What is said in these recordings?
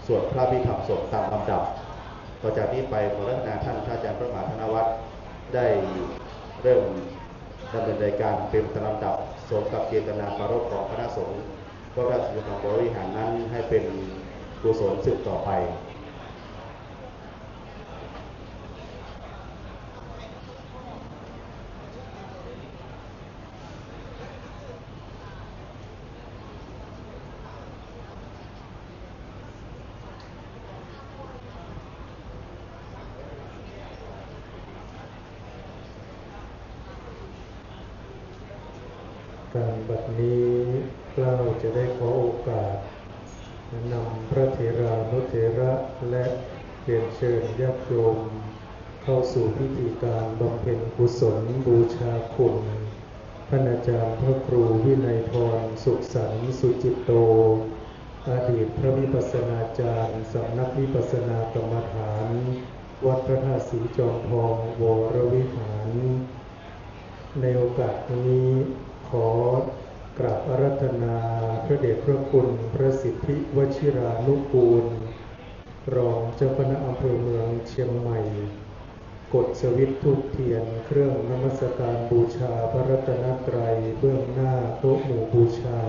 สวดพระพิธรรมศพตามลำดับต่อจากนี้ไปขอรัตนาท่านพระอาจารย์พระมหาธนวัฒน์ได้เริ่มดำเนินรายการเป็นตามลำดับสมกับเจตนาปรารภของคณะสงฆ์ก็ราชกิจของบริหารนั้นให้เป็นกุศลสืบต่อไปการบัดนี้เกล้าจะได้ขอโอกาสนำพระเถรานุเถระและเรียนเชิญญาติโยมเข้าสู่พิธีการบำเพ็ญกุศลบูชาคุณท่านอาจารย์พระครูวินัยธรสุขสันต์สุจิตโตอดีตพระวิปัสสนาจารย์สำนักวิปัสสนากรรมฐานวัดพระธาตุศรีจอมทองวรวิหารในโอกาสนี้ขอกราบอาราธนาพระเดชพระคุณพระสิทธิวชิรานุกูลรองเจ้าคณะอำเภอเมืองเชียงใหม่กดสวิตช์ธูปเทียนเครื่องนมัสการบูชาพระรัตนตรัยเบื้องหน้าโต๊ะหมู่บูชา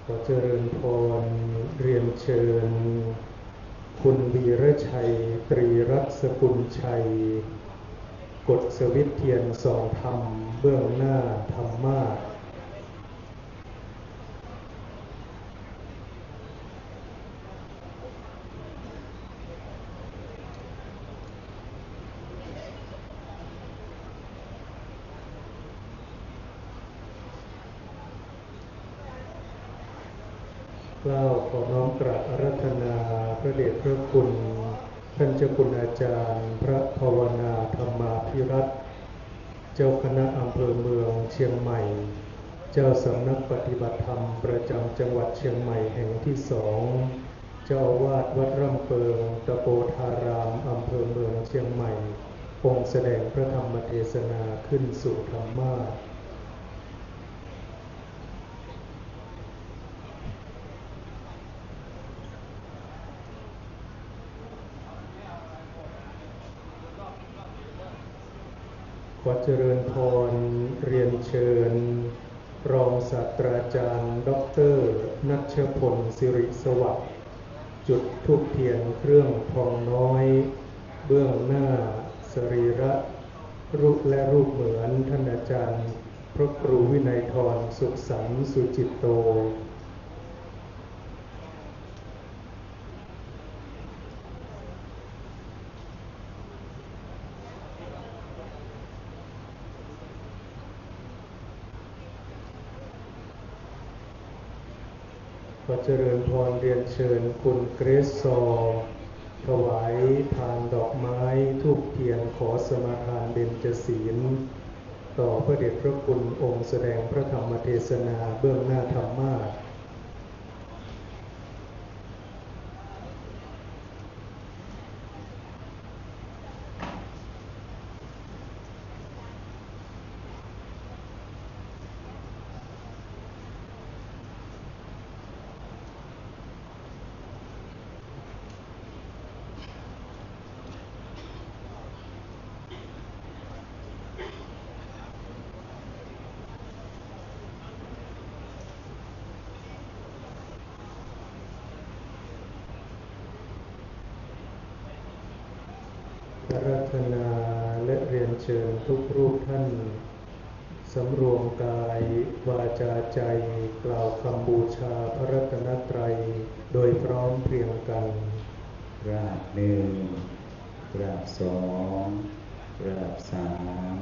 ขอเจริญพรเรียนเชิญคุณวีรชัยตรีรัศกุลชัยกดสวิตช์เทียนส่องธรรมเบื้องหน้าธรรมาสน์กล่าวขอน้อมกราบอาราธนาพระเดชพระคุณท่านเจ้าคุณอาจารย์พระภาวนาธรรมาภิรัตน์เจ้าคณะอำเภอเมืองเชียงใหม่เจ้าสำนักปฏิบัติธรรมประจำจังหวัดเชียงใหม่แห่งที่2เจ้าอาวาสวัดร่ำเปิงตะโปธารามอำเภอเมืองเชียงใหม่องค์แสดงพระธรรมเทศนาขึ้นสู่ธรรมาสน์ขอเจริญพรเรียนเชิญรองศาสตราจารย์ดร.ณัชพลสิริสวัสดิ์จุดธูปเทียนเครื่องทองน้อยเบื้องหน้าสรีระรูปและรูปเหมือนท่านอาจารย์พระครูวินัยธรสุขสันต์สุจิตโตขอเจริญพรเรียนเชิญคุณเกรซซอถวายทานดอกไม้ธูปเทียนขอสมาทานเบญจศีลต่อพระเดชพระคุณองค์แสดงพระธรรมเทศนาเบื้องหน้าธรรมาสน์อาราธนาและเรียนเชิญทุกรูปท่านสำรวมกายวาจาใจกล่าวคำบูชาพระรัตนตรัยโดยพร้อมเพรียงกันกราบหนึ่งกราบสองกราบสาม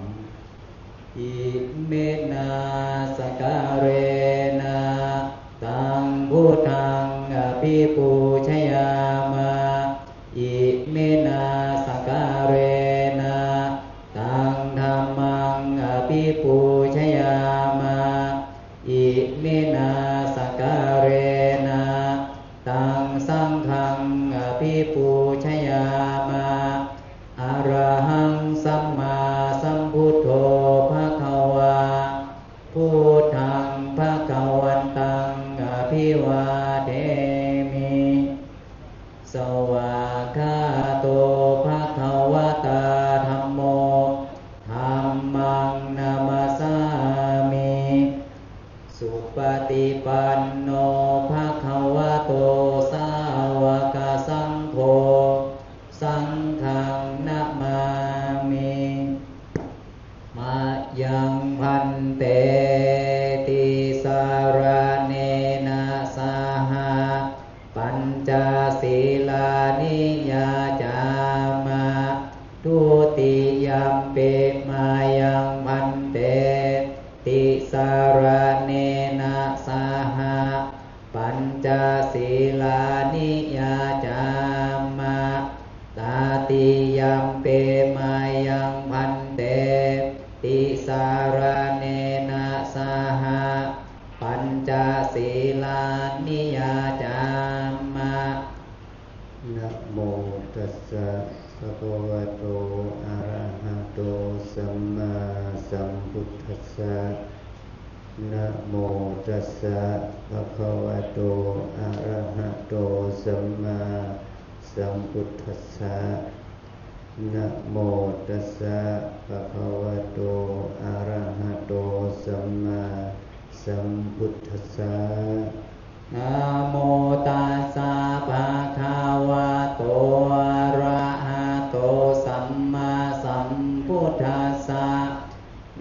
อิเมนะสการเรนะตังพุทธังอภิปูชยามะอิ อภิปูชยามะอะระหังสัมมาสัมพุทโธภควาพุทธังภวันตังอภิวาเทมิสวากขาโตภควตาธัมโมธัมมังนามัสสามิสุปฏิปันโนภควโตสาวกสังโฆสังฆังนะมามิมายังพันเตติสารเนนะสหะปัญจศีลานิยาจามะทุติยัมปิมายังพันเตติสารเนนะสหะปัญจศีลานิยาจามะตาติยัมปิมายังพันเตติสารเนนะสหะปัญจศีลานิยาจามะนะโมตัสสะภะคะวะโตอะระหะโตสัมมาสัมพุทธัสสะนะโมตัสสะภะคะวะโตอะระหะโตสัมมาสัมพุทธัสสะนะโมตัสสะภะคะวะโตอะระหะโตสัมมาสัมพุทธัสสะนะโมตัสสะภะคะวะโตอะระหะโตสัมมาสัมพุทธัสสะ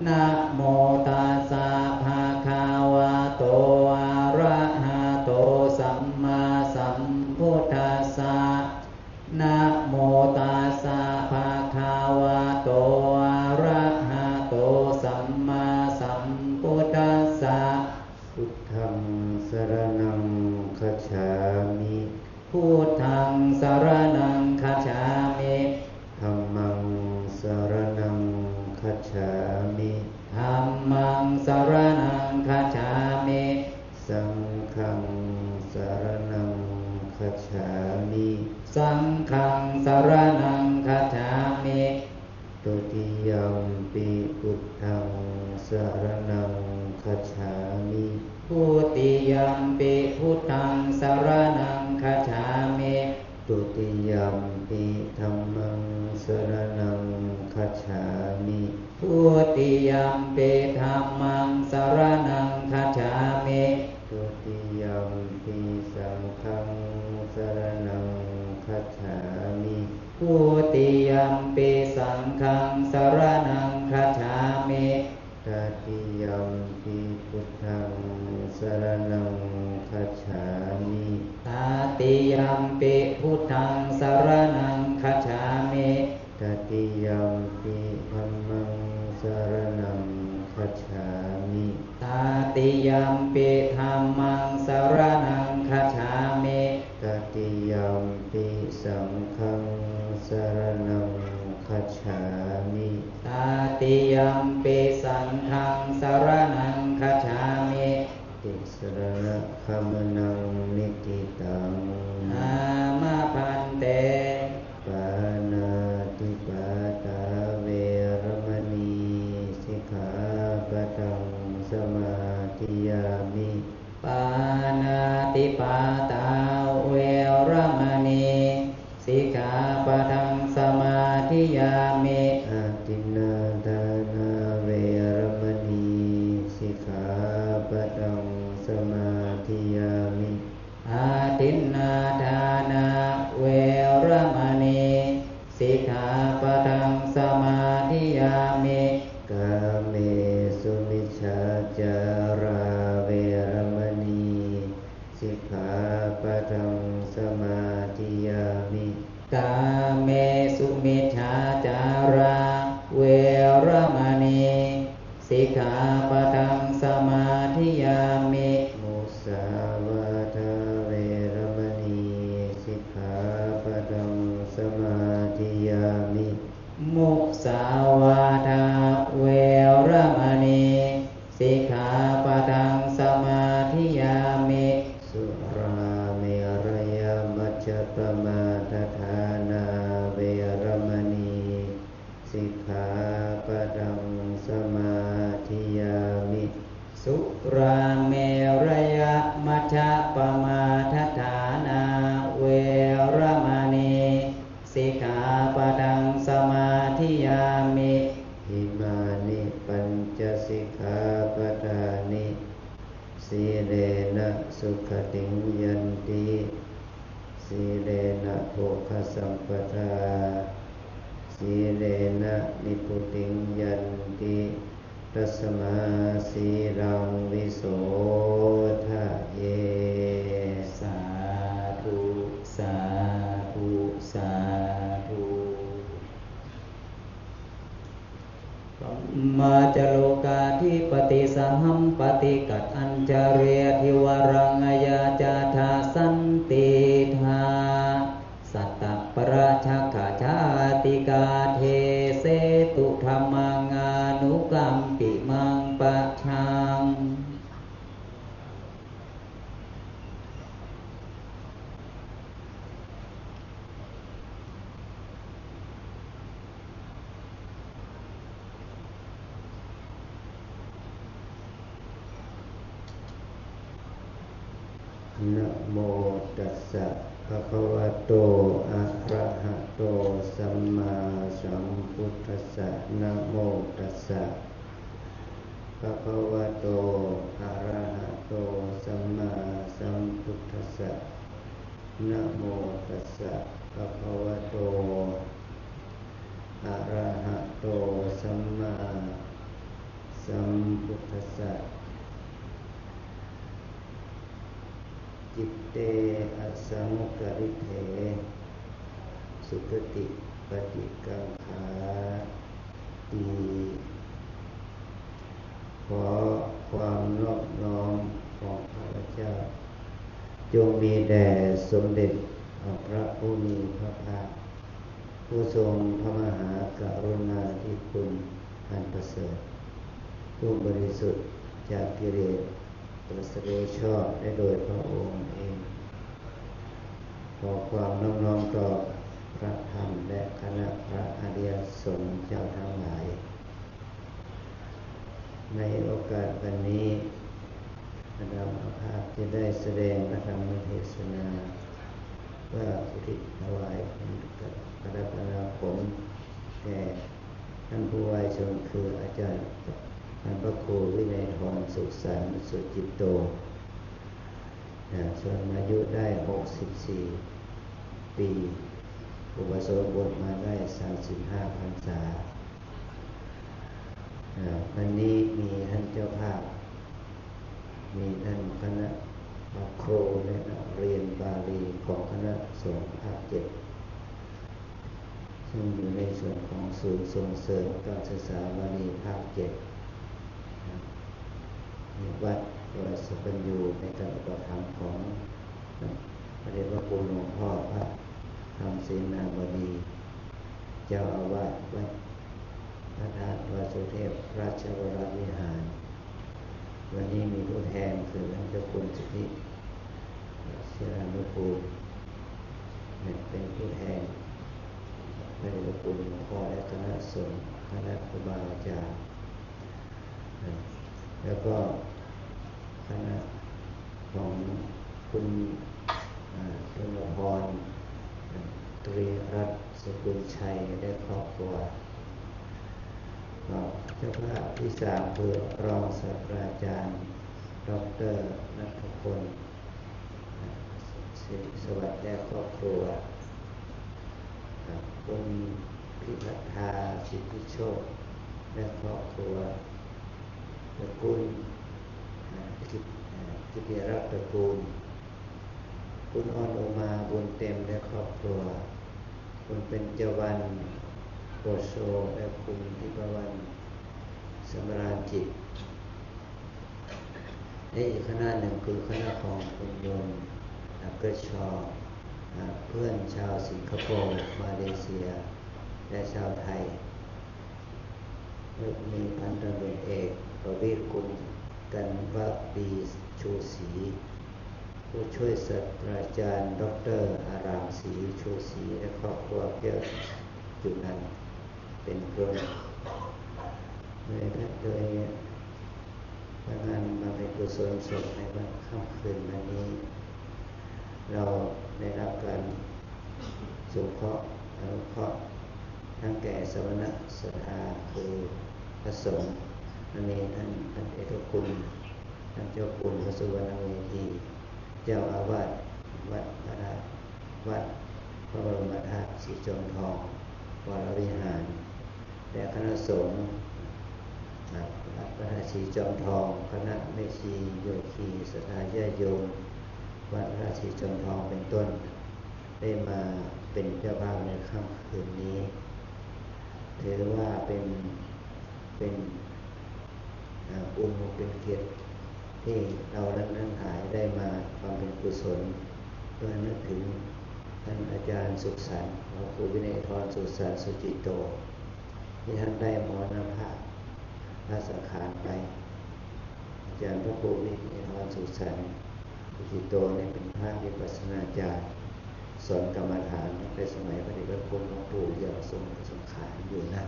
นะโมตัสสะภะคะวะโตอะระหะโตสัมมาสัมพุทธัสสะนะโมตัสสะภะคะวะโตอะระหะโตสัมมาสัมพุทธัสสะพุทธังสรณังคัจฉามิพุทธังสรณังคัจฉามิธัมมังสรณังคัจฉามิธัมมังสรณังคัจฉามิสังฆังสรณังคัจฉามิสังฆังสรณังคัจฉามิตุติยัมปิพุทธังสรณังคัจฉามิทุติยัมปิพุทธังสรณังคัจฉามิตุติยัมปิธัมมังสรณังคัจฉามิทุติยัมปิธัมมังสรณังคัจฉามิทุติยัมปิสังฆังสรณังคัจฉามิทุติยัมปิสังฆังสรณังคัจฉามิตติยัมปิพุทธังสรณังคัจฉามิตติยัมปิพุทธังสรณังคัจฉามิตติยัมปิธัมมังสรณังคัจฉามิตติยัมปิธัมมังสรณังคัจฉามิตติยัมปิสังฆังสรณังคัจฉามิตติยัมปิสังฆังสรณังคัจฉามิติสรณะคัมนังนิติตังอามะพันเตปานาติปาตาเวรมณีสิกขาปะทังสมาธิยามิปานาติปาตาเวรมณีสิกขาปะทังสมาธิยามิอาทินนาทานาเวรมณีสิกขาปะทังสมาธิยามิอาทินนาทานาเวรมณีสิกขาปะทังสมาธิยามิกาเมสุมิจฉาจาราเวรมณีสิกขาปะทังสมาธิยามิกาเมสุมิจฉาจาราเวรมณีสิกขาปะทังสมาธิยามิมุสาวาทาเวรมณีสิกขาปะทังสมาธิยามิมุสาวาทาเวรมณีสิกขาปะทังสมาธิยามิสุราเมรยมัจจปมา ทฐานาเวรมณีสิกขาปะทังสมาธิยามิสุราเมรยะมัชฌะปมาทฐานาเวรมณีสิกขาปะทังสมาธิยามิอิมานิปัญจสิกขาปทานิสีเลนะสุขติงยันติสีเลนะโภคสัมปทาสีเลนะนิพุติงยันติตัสมาสีรังวิโสทะเยสาธุสาธุสาธุปัมมาจโลกาธิปติสหัมปติกัตอัญจเรทิวรังยาจาทาสันติธาสัตตปราชกาชาติกาเทเสตุธรรมังอนุกัมปิมังปะชังนะโมตัสสะภะคะวะโตอะระหะโตสัมมาสัมพุทธัสสะนะโมตัสสะภะคะวะโตอะระหะโตสัมมาสัมพุทธัสสะนะโมตัสสะภะคะวะโตอะระหะโตสัมมาสัมพุทธัสสะจิตเตอะสังกริเถสุคติปฏิกังขาติขอความนอบน้อมของข้าพเจ้าจงมีแด่สมเด็จพระผู้มีพระภาคผู้ทรงพระมหากรุณาธิคุณอันประเสริฐผู้บริสุทธิ์จากกิเลสตรัสรู้ชอบได้โดยพระองค์เองขอความน้อมต่อพระธรรมและคณะพระอริยสงฆ์เจ้าทั้งหลายในโอกาสวันนี้อาจารย์ภาพจะได้แสดงพระธรรมเทศนาเพื่ออุทิศถวายพระรัตนผลแด่ท่านผู้วายชนคืออาจารย์ท่านพระครูวินัยทรสุขสันต์สุจิตโตส่วนอายุได้64ปีอุปสมบทมาได้35พรรษาวันนี้มีท่านเจ้าภาพมีท่านคณะครูและนักเรียนบาลีของคณะสงฆ์ภาค7ซึ่งอยู่ในส่วนของศูนย์ส่งเสริมการศึกษาบาลีภาค7วัดโดยสปัญญูในการอุปถัมภ์ของพระเดชพระคุณหลวงพ่อพระธรรมเสนาบดีเจ้าอาวาสวัดพระธาตุวสุเทพราชวรวิหารวันนี้มีผู้แทนคือท่านเจ้าคุณสิทธิเชรานุกูลเป็นผู้แทนพระเดชพระคุณหลวงพ่อและคณะสงฆ์คณะครูบาอาจารย์แล้วก็คณะของคุณชลพรตรีรัตน์สกุลชัยและครอบครัวเจ้าภาพที่3คือรองศาสตราจารย์ดร.ณัฐพลศิริสวัสดิ์และครอบครัวคุณพิพัฒนาสิทธิโชคและครอบครัวตระกูลกิติรัตน์ตระกูลคุณออนโอมาบุญเต็มและครอบครัวคุณเป็นเจวันโปรโชและคุณทิพวรรณสมราญจิตและอีกคณะหนึ่งคือคณะของคุณโยมเกิดชอเพื่อนชาวสิงคโปร์มาเลเซียและชาวไทยมีพันตำรวจเอกประวิตรกุลกันวดีชูศรี ผู้ช่วยศาสตราจารย์ดร.อารามศรีชูศรีและครอบครัวแก้วจุนันท์เป็นกรมโดยงานมาเป็นกุศลศพในวันค่ำคืนวันนี้ เราได้รับการสงเคราะห์อนุเคราะห์ทั้งแก่สมณศรัทธาคือพระสงฆ์นั่นเองท่านเอตุคุณท่านเจ้าคุณพระสุวรรณเวทีเจ้าอาวาสวัดพระบรมธาตุสีจอมทองวรวิหารและคณะสงฆ์วัดพระธาตุสีจอมทองคณะแม่ชีโยคีศรัทธาญาติโยมวัดพระธาตุสีจอมทองเป็นต้นได้มาเป็นเจ้าภาพในค่ำคืนนี้ถือว่าเป็นบุญเป็นเกียรติที่เรานั้นหายได้มาความเป็นกุศลเพื่อนึกถึงท่านอาจารย์สุขสันต์พระครูวินัยธรสุขสันต์สุจิตโตที่ท่านได้มรณภาพละสังขารไปอาจารย์พระครูวินัยธรสุขสันต์สุจิตโตเนี่ยเป็นพระวิปัสสนาจารย์สอนกรรมฐานในสมัยพระเดชพระคุณหลวงปู่ยังทรงสังขารอยู่นะ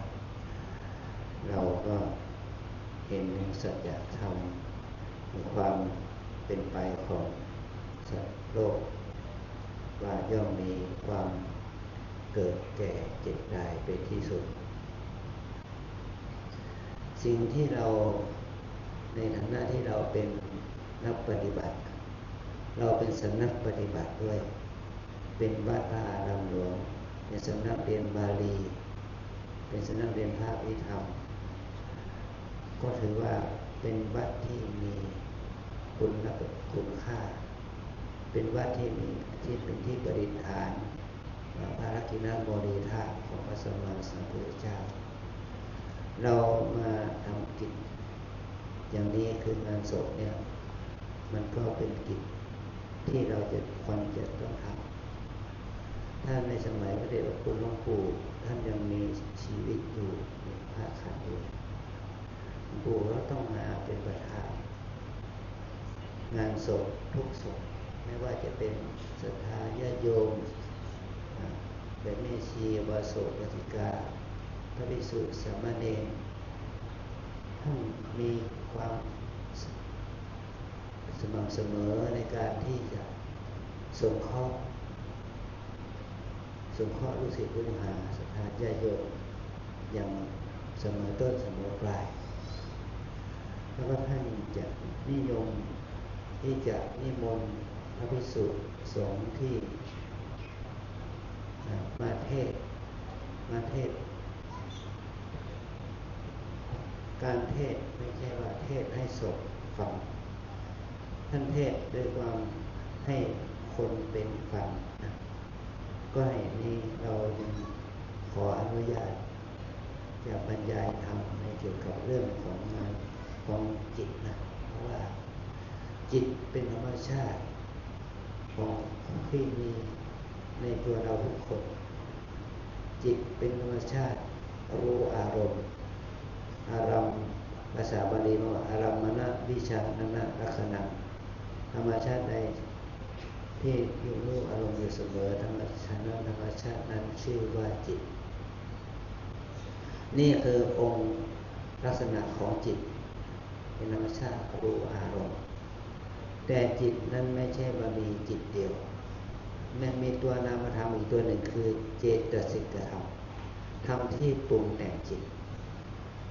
เราก็เห็นสัจธรรมมีความเป็นไปของสัตว์โลกว่าย่อมมีความเกิดแก่เจ็บตายเป็นที่สุดสิ่งที่เราในฐานะที่เราเป็นนักปฏิบัติเราเป็นสำนักปฏิบัติด้วยเป็นวัดพระอารามหลวงเป็นสำนักเรียนบาลีเป็นสำนักเรียนภาควิธรรมก็ถือว่าเป็นวัดที่มีคุณค่าเป็นวัดที่มีที่เป็นที่ประดิษฐานพระรักิณโมลีธาตุของพระสัมมาสัมพุทธเจ้าเรามาทำกิจอย่างนี้คืองานศพเนี่ยมันก็เป็นกิจที่เราควรจะต้องทำถ้าในสมัยพระเดชพระคุณหลวงปู่ท่านยังมีชีวิตอยู่ในพระขันธ์อยู่หลวงปู่ก็ต้องมาเป็นประธานงานศพทุกศพไม่ว่าจะเป็นศรัทธาญาติโยมแบบแม่ชีวาโสปฏิกาพระภิกษุสามเณรท่านมีความสม่ำเสมอในการที่จะสงเคราะห์ลูกศิษย์ลูกหาศรัทธาญาติโยมอย่างเสมอต้นเสมอปลายแล้วก็ท่านจะนิยมที่จะนิมนต์พระภิกษุสงฆ์ที่มาเทศการเทศไม่ใช่ว่าเทศให้ศพฟังท่านเทศด้วยความให้คนเป็นฟังนะก็ให้นี้เรายังขออนุญาตจะบรรยายธรรมในเกี่ยวกับเรื่องของงานของจิตนะเพราะว่าจิตเป็นธรรมชาติของที่มีในตัวเราทุกคนจิตเป็นธรรมชาติรู้อารมณ์ภาษาบาลีว่าอารมณวิชานะลักษณะธรรมชาติใดที่อยู่รู้อารมณ์อยู่เสมอธรรมชาตินั้นชื่อว่าจิตนี่คือองค์ลักษณะของจิตเป็นธรรมชาติรู้อารมณ์แต่จิตนั้นไม่ใช่ว่ามีจิตเดียวมันมีตัวนามธรรมอีกตัวหนึ่งคือเจตสิกธรรมธรรมที่ปรุงแต่งจิต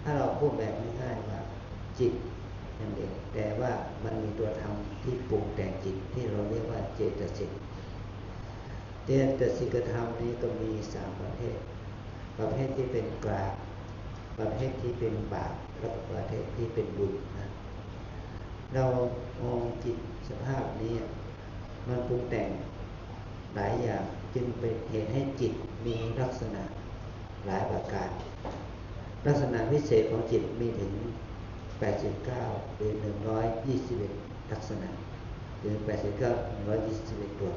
ถ้าเราพูดแบบง่ายๆว่าจิตอย่างเดียวแต่ว่ามันมีตัวธรรมที่ปรุงแต่งจิตที่เราเรียกว่าเจตสิกธรรมนี้ก็มี3ประเภทที่เป็นกลางประเภทที่เป็นบาปและประเภทที่เป็นบุญนะเรามองจิตสภาพนี้มันปรุงแต่งหลายอย่างจึงเป็นเหตุให้จิตมีลักษณะหลายประการลักษณะพิเศษของจิตมีถึง89หรือ121ลักษณะหรือ121ตัว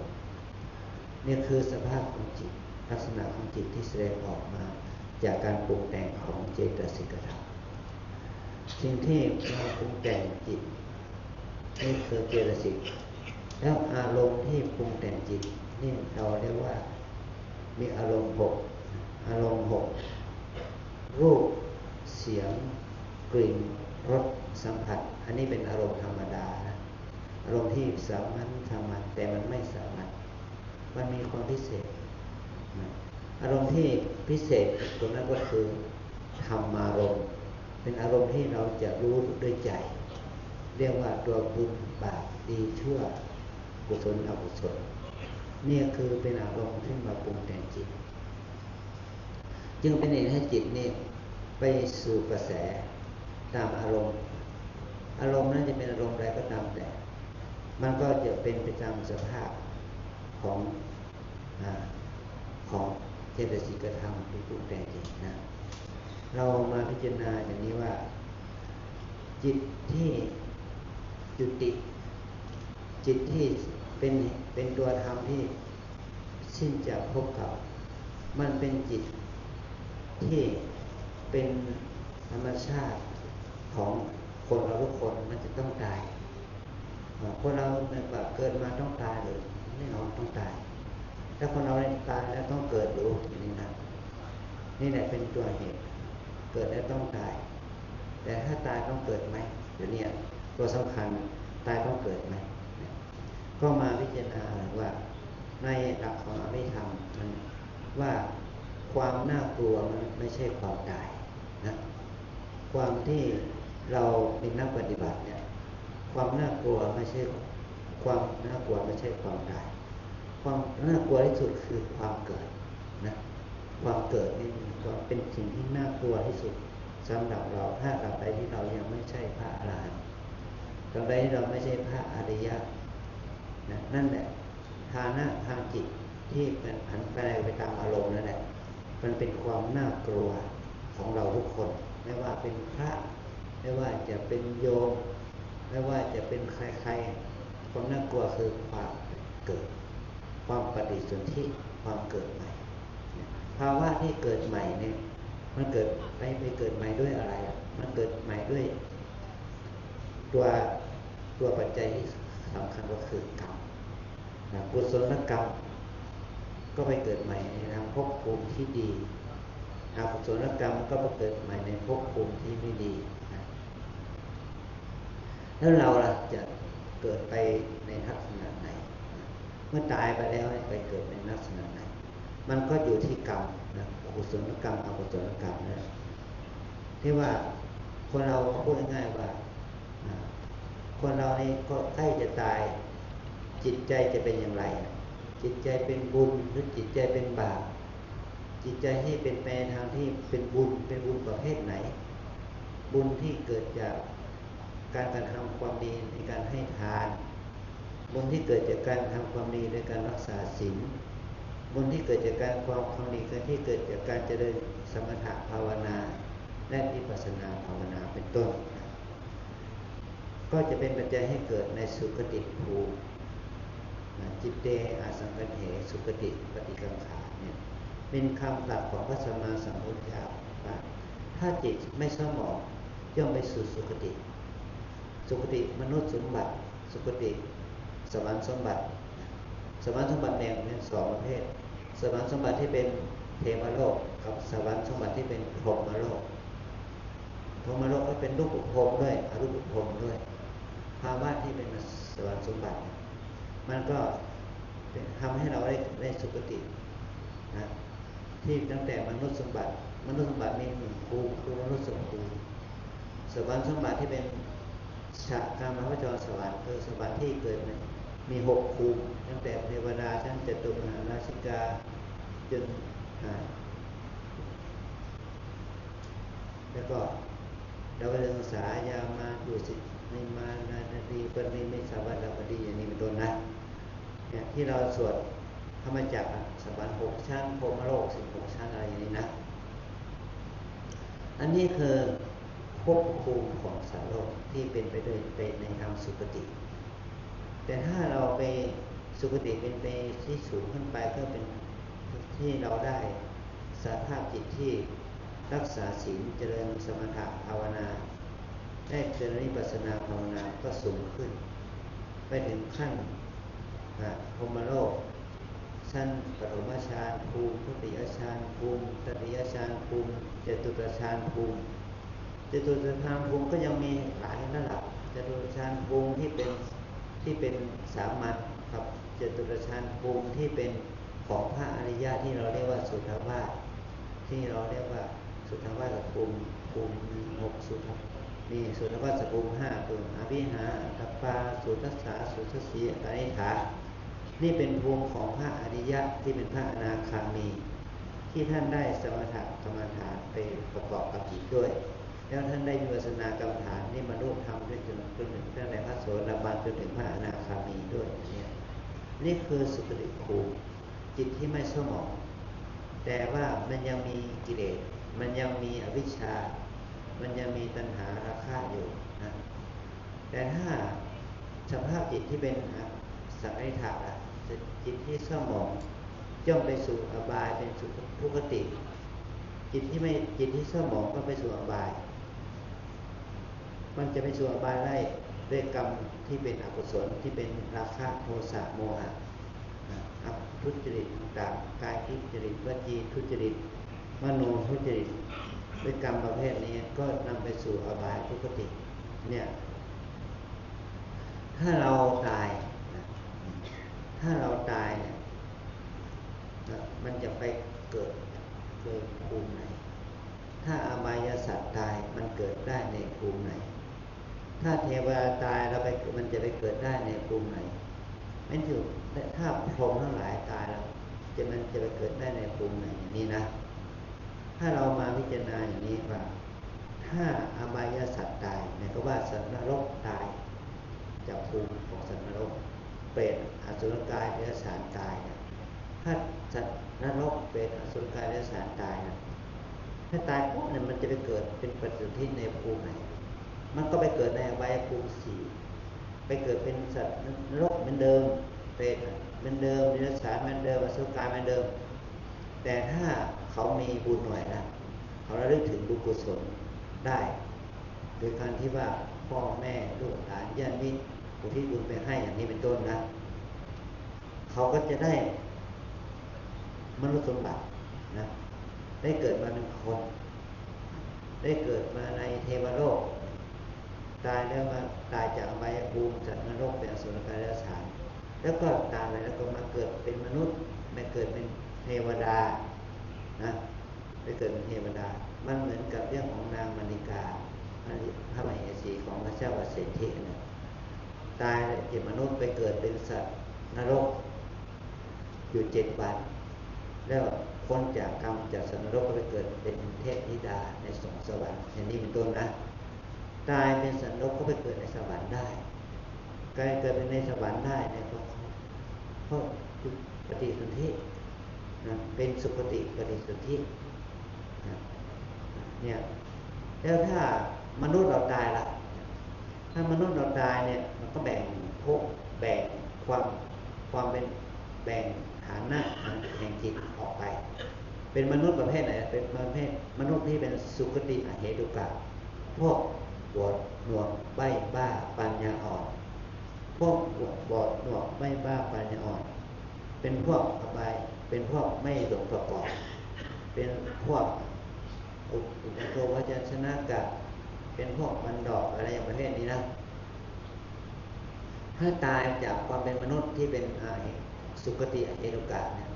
นี่คือสภาพของจิตลักษณะของจิตที่แสดงออกมาจากการปรุงแต่งของเจตสิกธรรมสิ่งที่เราปรุงแต่งจิตนี่คือเจตสิก แล้วอารมณ์ที่ปรุงแต่งจิตนี่เราเรียกว่ามีอารมณ์หกอารมณ์หกรูปเสียงกลิ่นรสสัมผัสอันนี้เป็นอารมณ์ธรรมดานะอารมณ์ที่สามัญแต่มันไม่สามัญมันมีความพิเศษนะอารมณ์ที่พิเศษตรงนั้นก็คือธรรมารมณ์เป็นอารมณ์ที่เราจะรู้ด้วยใจเรียกว่าตัวบุญบาปดีชั่วกุศลอกุศลนี่คือเป็นอารมณ์ที่มาปรุงแต่งจิตจึงเป็นเหตุให้จิตนี่ไปสู่กระแสตามอารมณ์นั้นจะเป็นอารมณ์ใดก็ตามแต่มันก็จะเป็นไปตามสภาพของเจตสิกธรรมที่ปรุงแต่งจิตนะเรามาพิจารณาอย่างนี้ว่าจิตที่จุติจิตที่เป็นตัวธรรมที่สิ้นจากภพเก่ามันเป็นจิตที่เป็นธรรมชาติของคนเราทุกคนมันจะต้องตายคนเราเกิดมาต้องตายเลยแน่นอนต้องตายถ้าคนเราตายแล้วต้องเกิดรู้อย่างนี้นะนี่แหละเป็นตัวเหตุเกิดแล้วต้องตายแต่ถ้าตายต้องเกิดไหมเดี๋ยวนี้ตัวสำคัญตายต้องเกิดไหมก็มาพิจารณาว่าในหลักของอภิธรรมมันว่าความน่ากลัวมันไม่ใช่ความตายนะความที่เราเป็นนักปฏิบัติเนี่ยความน่ากลัวไม่ใช่ความน่ากลัวไม่ใช่ความตายความน่ากลัวที่สุดคือความเกิดนะความเกิดนี่เป็นสิ่งที่น่ากลัวที่สุดสำหรับเราถ้าตราบใดที่เรายังไม่ใช่พระอรหันต์ตราบใดที่เราไม่ใช่พระอริยะนะนั่นแหละฐานะทางจิตที่เป็นผันไปตามอารมณ์นั่นแหละมันเป็นความน่ากลัวของเราทุกคนไม่ว่าเป็นพระไม่ว่าจะเป็นโยมไม่ว่าจะเป็นใครๆความน่ากลัวคือความเกิดความปฏิสนธิความเกิดใหม่ภาวะที่เกิดใหม่เนี่ยมันเกิดไปเกิดใหม่ด้วยอะไรมันเกิดใหม่ด้วยตัวปัจจัยที่สำคัญก็คือกรรมกุศลกรรมก็ไปเกิดใหม่ในทางภพภูมิที่ดีอกุศลกรรมก็ไปเกิดใหม่ในภพภูมิที่ไม่ดีแล้วเราล่ะจะเกิดไปในลักษณะไหนเมื่อตายไปแล้วไปเกิดในลักษณะไหนมันก็อยู่ที่กรรมนะกุศลกรรมอกุศลกรรมนะที่ว่าคนเราพูดง่ายๆว่าคนเรานี่ก็ใกล้จะตายจิตใจจะเป็นอย่างไรจิตใจเป็นบุญหรือจิตใจเป็นบาปจิตใจที่เป็นไปทางที่เป็นบุญประเภทไหนบุญที่เกิดจากการกระทำความดีในการให้ทานบุญที่เกิดจากการทำความดีในการรักษาศีลบุญที่เกิดจากการความดีที่เกิดจากการเจริญสมถะภาวนาและวิปัสสนาภาวนาเป็นต้นก็จะเป็นปัจจัยให้เกิดในสุคติภูมิจิตเตอาสังกัณเหสุคติปฏิกังขาเนี่ยเป็นคำตรัสของพระสัมมาสัมพุทธเจ้าว่าถ้าจิตไม่สมองย่อมไปสู่สุคติมนุษย์สมบัติสุคติสวรรค์สมบัติแบ่งเป็นสองประเภทสวรรค์สมบัติที่เป็นเทวโลกกับสวรรค์สมบัติที่เป็นพรหมโลกก็เป็นรูปพรหมด้วยอรูปพรหมด้วยภาวะที่เป็นสวรรค์สมบัติมันก็ทำให้เราได้สุคตินะที่ตั้งแต่มนุษย์สมบัติมีหนึ่งภูมิคือมนุษย์สมภูมิสวรรค์สมบัติที่เป็นฉะกามวจรสวรรค์คือสวรรค์ที่เกิดมี6ภูมิตั้งแต่เทวดาชั้นจตุมหาราชิกาจนแล้วก็ดาวดึงสายามาดุสิตนิมานาดีปริมิสวัสดิ์ปดีอย่างนี้เป็นต้นนะเนี่ยที่เราสวดธรรมจักรสวรรค์6ชั้นพรหมโลก16ชั้นอะไรอย่างนี้นะอันนี้คือภพภูมิของสัตว์โลกที่เป็นไปด้วยในทางสุคติแต่ถ้าเราไปสุคติเป็นไปที่สูงขึ้นไปก็เป็นที่เราได้สภาพจิตที่รักษาศีลเจริญสมถะภาวนาได้เจริญวิปัสสนาภาวนาก็สูงขึ้นไปถึงขั้น พรหมโลกชั้นปฐมฌานภูมิทุติยฌานภูมิตติยฌานภูมิจตุตฌานภูมิจตุตฌานภูมิก็ยังมีหลายระดับจตุตฌานภูมิที่เป็นสามัญครับจตุตฌานภูมิที่เป็นของพระอริยะที่เราเรียกว่าสุทธาวาสที่เราเรียกว่าสุทธาวาสภูมิ6สุทธมีสุทธาวาสภูมิ5คืออวิหาอัตตาสุทัสสะสุทัสสีอนิถานี่เป็นภูมิของพระอริยะที่เป็นพระอนาคามีที่ท่านได้สมถะกรรมฐานไปประกอบกับจิตด้วยแล้วท่านได้วิปัสสนากรรมฐานนี่มาร่วมทำด้วยจนถึงตั้งแต่พระโสดาบันจนถึงพระอนาคามีด้วยเนี่ยนี่คือสุคติภูมิจิตที่ไม่เศร้าหมองแต่ว่ามันยังมีกิเลสมันยังมีอวิชชามันยังมีตัณหาราคะอยู่นะแต่ถ้าสภาพจิตที่เป็นสังขารถะจิตที่เศร้าหมองย่อมไปสู่อบายเป็นสุทุกขติจิตที่เศร้าหมองก็ไปสู่อบายมันจะไปสู่อบายได้ด้วยกรรมที่เป็นอกุศลที่เป็นราคะโทสะโมหะทุจริตต่างกายทุจริตวจีทุจริตมโนทุจริตด้วยกรรมประเภทนี้ก็นำไปสู่อบายทุกขติเนี่ยถ้าเราตายเนี่ยมันจะไปเกิดภูมิไหนถ้าอบายสัตว์ตายมันเกิดได้ในภูมิไหนถ้าเทวดาตายมันจะไปเกิดได้ในภูมิไหนไม่ถูกถ้าพรหมทั้งหลายตายแล้วมันจะไปเกิดได้ในภูมิไหนอย่างนี้นะถ้าเรามาพิจารณาอย่างนี้ว่าถ้าอบายสัตว์ตายหมายความว่าสัตว์นรกตายจากภูมิของสัตว์นรกเปรตอสุรกายเดรัจฉานตายนะถ้าสัตว์นรกเปรตอสุรกายเดรัจฉานตายนะถ้าตายปุ๊บเนี่ยมันจะไปเกิดเป็นปฏิสนธิในภูมิไหนมันก็ไปเกิดในอบายภูมิ4ไปเกิดเป็นสัตว์นรกเหมือนเดิมเปรตเหมือนเดิมเดรัจฉานเหมือนเดิมอสุรกายเหมือนเดิมแต่ถ้าเขามีบุญหน่อยนะเขาระลึกถึงบุญกุศลได้โดยการที่ว่าพ่อแม่ลูกหลานญาติมิตรอุทิศบุญไปให้อย่างนี้เป็นต้นนะเขาก็จะได้มนุษย์สมบัตินะได้เกิดมาเป็นคนได้เกิดมาในเทวโลกตายแล้วมาตายจากอบายภูมิจากนรกเป็นอสุรกายเดรัจฉานแล้วก็ตายไปแล้วก็มาเกิดเป็นมนุษย์มาเกิดเป็นเทวดานะได้เกิดเป็นเทวดามันเหมือนกับเรื่องของนางมณิกาพระมเหสีของพระเจ้าวสิทธินะตายจากมนุษย์ไปเกิดเป็นสัตว์นรกอยู่7 วันแล้วพ้นจากกรรมจากสัตว์นรกก็ไปเกิดเป็นเทพธิดาในสวงสวรรค์อย่างนี้เป็นต้นนะตายเป็นสัตว์นรกก็ไปเกิดในสวรรค์ได้การเกิดเป็นในสวรรค์ได้เนี่ยเพราะปฏิสนธินะเป็นสุคติปฏิสนธินะเนี่ยแล้วถ้ามนุษย์เราตายล่ะถ้ามนุษย์เราตายเนี่ยมันก็แบ่งภพแบ่งความเป็นแบ่งฐานะแห่งจิตออกไปเป็นมนุษย์ประเภทไหนเป็นประเภทมนุษย์ที่เป็นสุคติอเหตุกะพวกบอดหนวกใบ้บ้าปัญญาอ่อนพวกบอดหนวกใบ้บ้าปัญญาอ่อนเป็นพวกอบายเป็นพวกไม่หลงประกอบเป็นพวกอุปโภควัชนะกะเป็นพวกมันดอกอะไรอย่างประเภทนี้นะถ้าตายจากความเป็นมนุษย์ที่เป็นสุคติอเหตุกะเนี่ย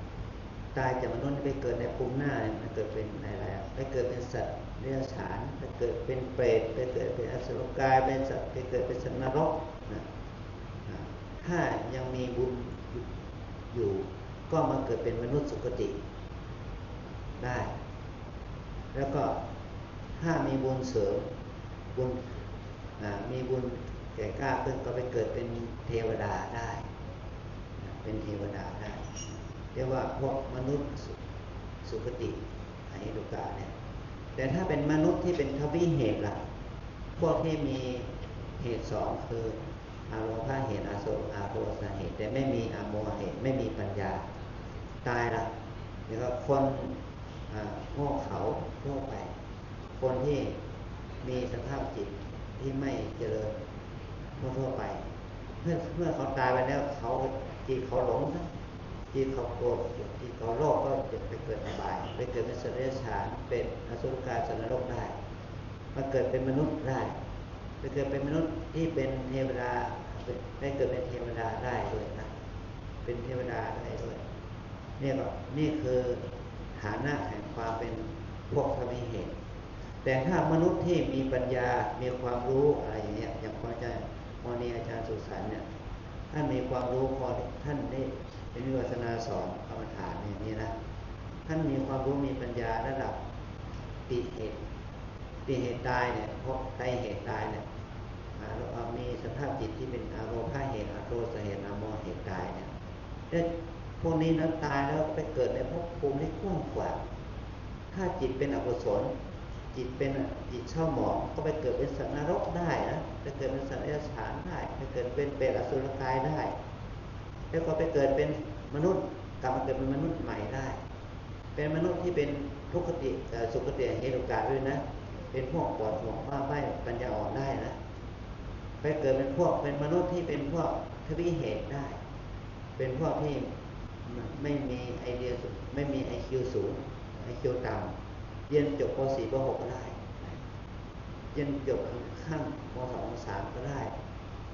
ตายจากมนุษย์ไปเกิดในภูมิหน้าเนี่ยมันเกิดเป็นอะไรไปเกิดเป็นสัตว์เดรัจฉานไปเกิดเป็นเปรตไปเกิดเป็นอสุรกายเป็นสัตว์ไปเกิดเป็นสัตว์นรกนะถ้ายังมีบุญอยู่ก็มาเกิดเป็นมนุษย์สุคติได้แล้วก็ถ้ามีบุญเสริมบุญมีบุญแก่กล้าขึ้นก็ไปเกิดเป็นเทวดาได้เป็นเทวดาได้เรียกว่าพวกมนุษย์สุคติอเหตุกะเนี่ยแต่ถ้าเป็นมนุษย์ที่เป็นทวิเหตุล่ะพวกที่มีเหตุ2คืออาโลภะเหตุอาโทสะเหตุแต่ไม่มีอโมหะเหตุไม่มีปัญญาตายล่ะเรียกว่าคนโง่เขลาทั่วไปคนที่มีสภาพจิตที่ไม่เจริญทั่วไป เมื่อเขาตายไปแล้วเขาจิตเขาหลงนะจิตเขาโกรธจิตเขาโลภก็จะไปเกิดอบายไปเกิดเป็นสัตว์เดรัจฉานเป็นอสุรกายสัตว์นรกได้มาเกิดเป็นมนุษย์ได้ไปเกิดเป็นมนุษย์ที่เป็นเทวดาได้เกิดเป็นเทวดาได้ด้วยนะเป็นเทวดาได้ด้วยนี่คือฐานะแห่งความเป็นพวกทวีเหตุแต่ถ้ามนุษย์ที่มีปัญญามีความรู้อะไรอย่างเงี้ยอย่างพระอาจารย์มณีอาจารย์สุสันต์เนี่ยท่านมีความรู้พอท่านได้เป็นวิปัสสนาสอนกรรมฐานอย่างนี้นะท่านมีความรู้มีปัญญาระดับปิเหตุตายเนี่ยเพราะไตเหตุตายเนี่ยมีสภาพจิตที่เป็นอารมณ์พาเหตุอโทสเหตุอโมเหตุตายเนี่ยพวกนี้นั้นตายแล้วไปเกิดในภพภูมิที่กว้างกว่าถ้าจิตเป็นอกุศลจิตเป็นจิตเช่าหมองก็ไปเกิดเป็นสัตว์นรกได้นะไปเกิดเป็นสัตว์เดรัจฉานได้ไปเกิดเป็นเปรตอสุรกายได้แล้วก็ไปเกิดเป็นมนุษย์กลับมาเกิดเป็นมนุษย์ใหม่ได้เป็นมนุษย์ที่เป็นทุกขติสุขติเหตุกาด้วยนะเป็นพวกปอดหัวบ้าใบปัญญาอ่อนได้นะไปเกิดเป็นมนุษย์ที่เป็นพวกทวีเหตุได้เป็นพวกที่ไม่มีไอเดียไม่มี IQ สูง IQ ต่ำเรียนจบป .4 ป .6 ก็ได้เรียนจบขั้นม .2 ม .3 ก็ได้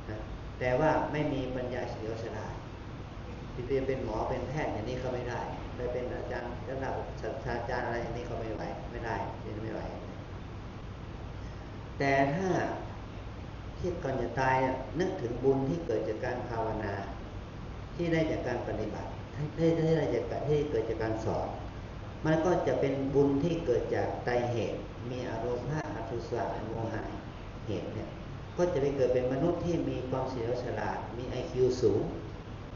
นะแต่ว่าไม่มีปัญญาเฉลียวฉลาดที่เรียนเป็นหมอเป็นแพทย์อย่างนี้เขาไม่ได้ไปเป็นอาจารย์ระดับศาสตราจารย์อะไรอย่างนี้เขาไม่ไหวไม่ได้เรียนไม่ไหวแต่ถ้าที่ก่อนจะตายนึกถึงบุญที่เกิดจากการภาวนาที่ได้จากการปฏิบัติที่ได้จากการที่เกิดจากการสอนมันก็จะเป็นบุญที่เกิดจากไตรเหตุมีอารมณ์ห้าอทุสะอโมหะเหตุเนี่ยก็จะไปเกิดเป็นมนุษย์ที่มีความเฉลียวฉลาดมี IQ สูง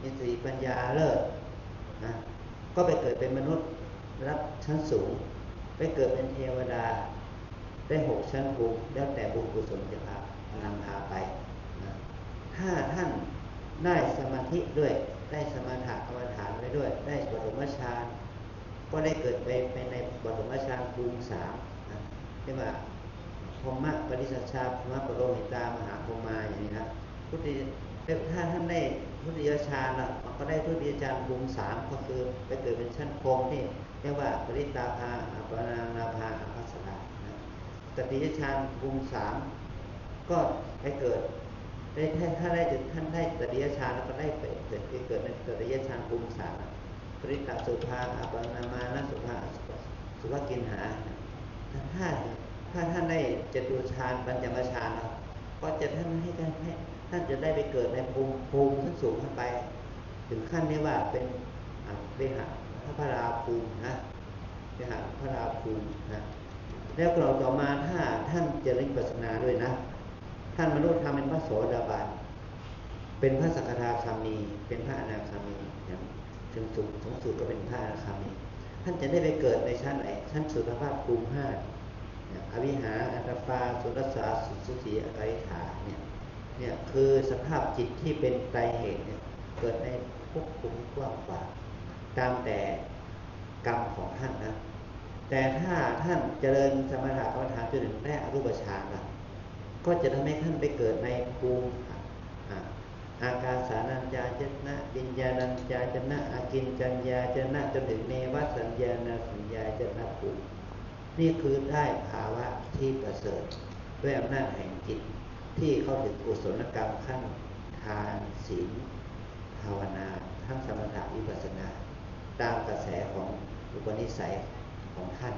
มีสติปัญญาเลิศนะก็ไปเกิดเป็นมนุษย์รับชั้นสูงไปเกิดเป็นเทวดาได้6ชั้นภูมิแล้วแต่บุญกุศลจะนำพาไปนะถ้าท่านได้สมาธิด้วยได้สมถะกรรมฐานไปด้วยได้ปฐมฌานก็ได้เกิดไปในปฐมฌานภูมิ3นะเรียกว่าพรหมปริสัชชาพรหมปโรหิตามหาพรหมาอย่างนี้นะถ้าท่านได้ทุติยฌานมันก็ได้ทุติยฌานภูมิ3ก็คือไปเกิดเป็นชั้นพรหมที่เรียกว่าปริตาภาอัปปนาภาอัปปัสสรานะตติยฌานภูมิ3ก็ไปเกิดได้ถ้าได้ท่านได้ตติยฌานแล้วก็ได้ไปเกิดในตติยฌานภูมิ3ปริตสุภาอัปปนามานะสุภาสุภกินหาถ้าท่านได้จตุฌานปัญจมฌานก็จะท่านจะได้ไปเกิดในภูมิที่สูงขึ้นไปถึงขั้นนี้ว่าเป็นเวหะพระราภูมินะเวหะพระราภูมินะแล้วเราต่อมาถ้าท่านเจริญวิปัสสนาด้วยนะท่านบรรลุธรรมเป็นพระโสดาบันเป็นพระสกทาคามีเป็นพระอนาคามีถึงสูงสุดก็เป็นพระอนาคามีท่านจะได้ไปเกิดในชั้นไหนชั้นสุตภาพภูมิ5อวิหาอัตตปาสุรสาสุสีอากาลิฐาเนี่ยคือสภาพจิตที่เป็นไตรเหตุเนี่ยเกิดในภพภูมิกว้างกว่าตามแต่กรรมของท่านนะแต่ถ้าท่านเจริญสมถะกรรมฐานจนถึงได้อรูปฌานก็จะทำให้ท่านไปเกิดในภูมิอากาสานัญญาจนะวิญญาณัญญาจนะอากินจัญญาจนะจนถึงเนวสัญญาณสัญญาจนะภูมินี่คือได้ภาวะที่ประเสริฐด้วยอำนาจแห่งจิตที่เข้าถึงกุศลกรรมขั้นทานศีลภาวนาทั้งสมถะวิปัสสนาตามกระแสของอุปนิสัยของท่าน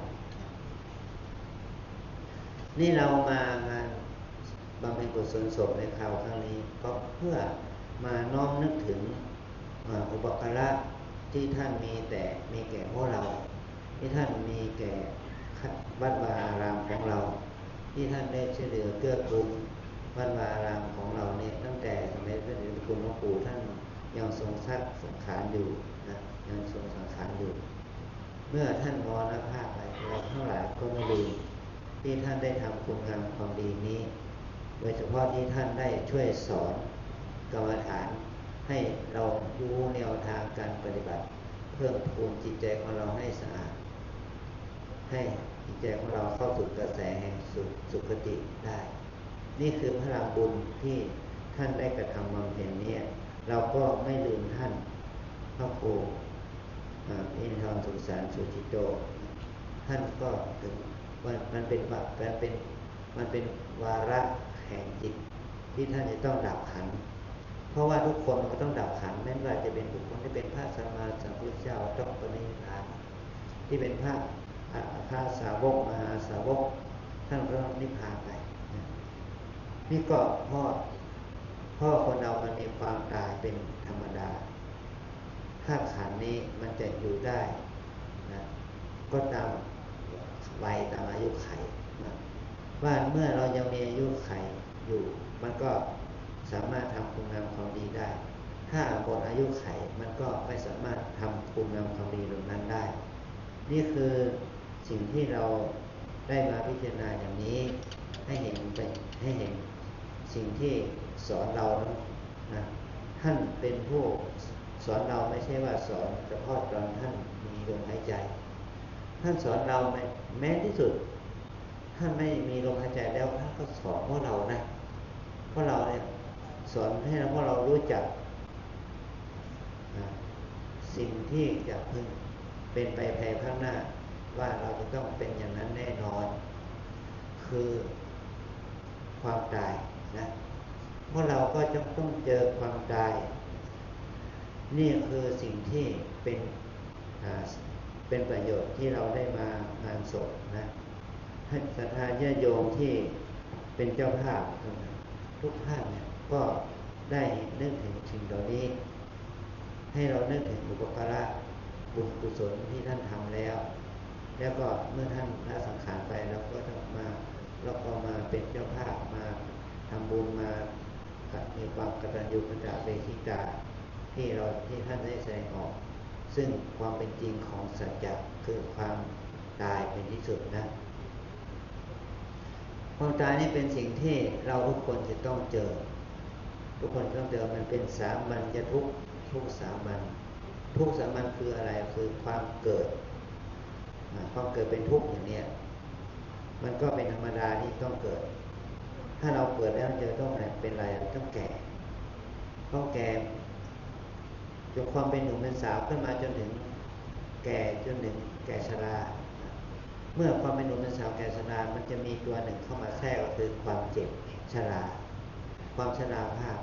นี่เรามางานบำเพ็ญกุศลศพในคราวครั้งนี้ก็เพื่อมาน้อมนึกถึงอุปการะที่ท่านมีแก่พวกเราที่ท่านมีแก่วัดวาอารามของเราที่ท่านได้ช่วยเหลือเกื้อกูลวัดวาอารามของเราเนี่ยตั้งแต่สมัยพระเดชพระคุณหลวงปู่ท่านยังทรงสังขารอยู่นะยังทรงสังขารอยู่เมื่อท่านมรณภาพไปเราเท่าไหร่ก็ไม่ลืมที่ท่านได้ทำคุณงามความดีนี้โดยเฉพาะที่ท่านได้ช่วยสอนกรรมฐานให้เรารู้แนวทางการปฏิบัติเพิ่มพูนจิตใจของเราให้สะอาดให้จิตใจของเราเข้าสู่กระแสแห่งสุขติได้นี่คือพลังบุญที่ ท่านได้กระทำบำเพ็ญนี้เราก็ไม่ลืมท่านพระครูอินทรสุขสารสุจิโตท่านก็ถึงว่ามันเป็นวาระแห่งจิตที่ท่านจะต้องดับขันธ์เพราะว่าทุกคนก็ต้องดับขันธ์แม้ว่าจะเป็นบุคคลที่เป็นพระสัมมาสัมพุทธเจ้าต้องปรินิพพานที่เป็นพระสาวกมหาสาวกท่านก็นิพพานไปนี่ก็เพราะคนเรามันมีความตายเป็นธรรมดาถ้าขันธ์นี้มันจะอยู่ได้นะก็ตามวัยตามอายุไขนะว่าเมื่อเรายังมีอายุไขอยู่มันก็สามารถทำคุณงามความดีได้ถ้าหมดอายุไขมันก็ไม่สามารถทำคุณงามความดีตรงนั้นได้นี่คือสิ่งที่เราได้มาพิจารณาอย่างนี้ให้เห็นสิ่งที่สอนเรานะท่านเป็นผู้สอนเราไม่ใช่ว่าสอนเฉพาะตอนท่านมีลมหายใจท่านสอนเราแม้ที่สุดท่านไม่มีลมหายใจแล้วท่านก็สอนพวกเรานะเพราะเราเนี่ยสอนให้พวกเรารู้จักสิ่งที่จะพึงเป็นไปภายภาคหน้าว่าเราจะต้องเป็นอย่างนั้นแน่นอนคือความตายนะเพราะเราก็จะต้องเจอความตายนี่คือสิ่งที่เป็นประโยชน์ที่เราได้มางานศพนะให้ศรัทธาญาติโยมที่เป็นเจ้าภาพทุกท่านเนี่ยก็ได้นึกถึงสิ่งเหล่านี้ให้เรานึกถึงอุปการะบุญกุศลที่ท่านทำแล้วก็เมื่อท่านละสังขารไปเราก็มาเป็นเจ้าภาพมาทำบุญมามีความกตัญญูกตเวทิตาที่ท่านได้แสดงออกซึ่งความเป็นจริงของสัจจะคือความตายเป็นที่สุดนะความตายนี่เป็นสิ่งที่เราทุกคนจะต้องเจอทุกคนต้องเจอมันเป็นสามัญจะทุกสามัญทุกสามัญคืออะไรคือความเกิดเป็นทุกข์อย่างนี้มันก็เป็นธรรมดาที่ต้องเกิดถ้าเราเกิดแล้วจะต้องเป็นอะไรต้องแก่จนความเป็นหนุ่มเป็นสาวขึ้นมาจนถึงแก่ชราเมื่อความเป็นหนุ่มเป็นสาวแก่ชรามันจะมีตัวหนึ่งเข้ามาแทรกก็คือความเจ็บชราความชราภาพ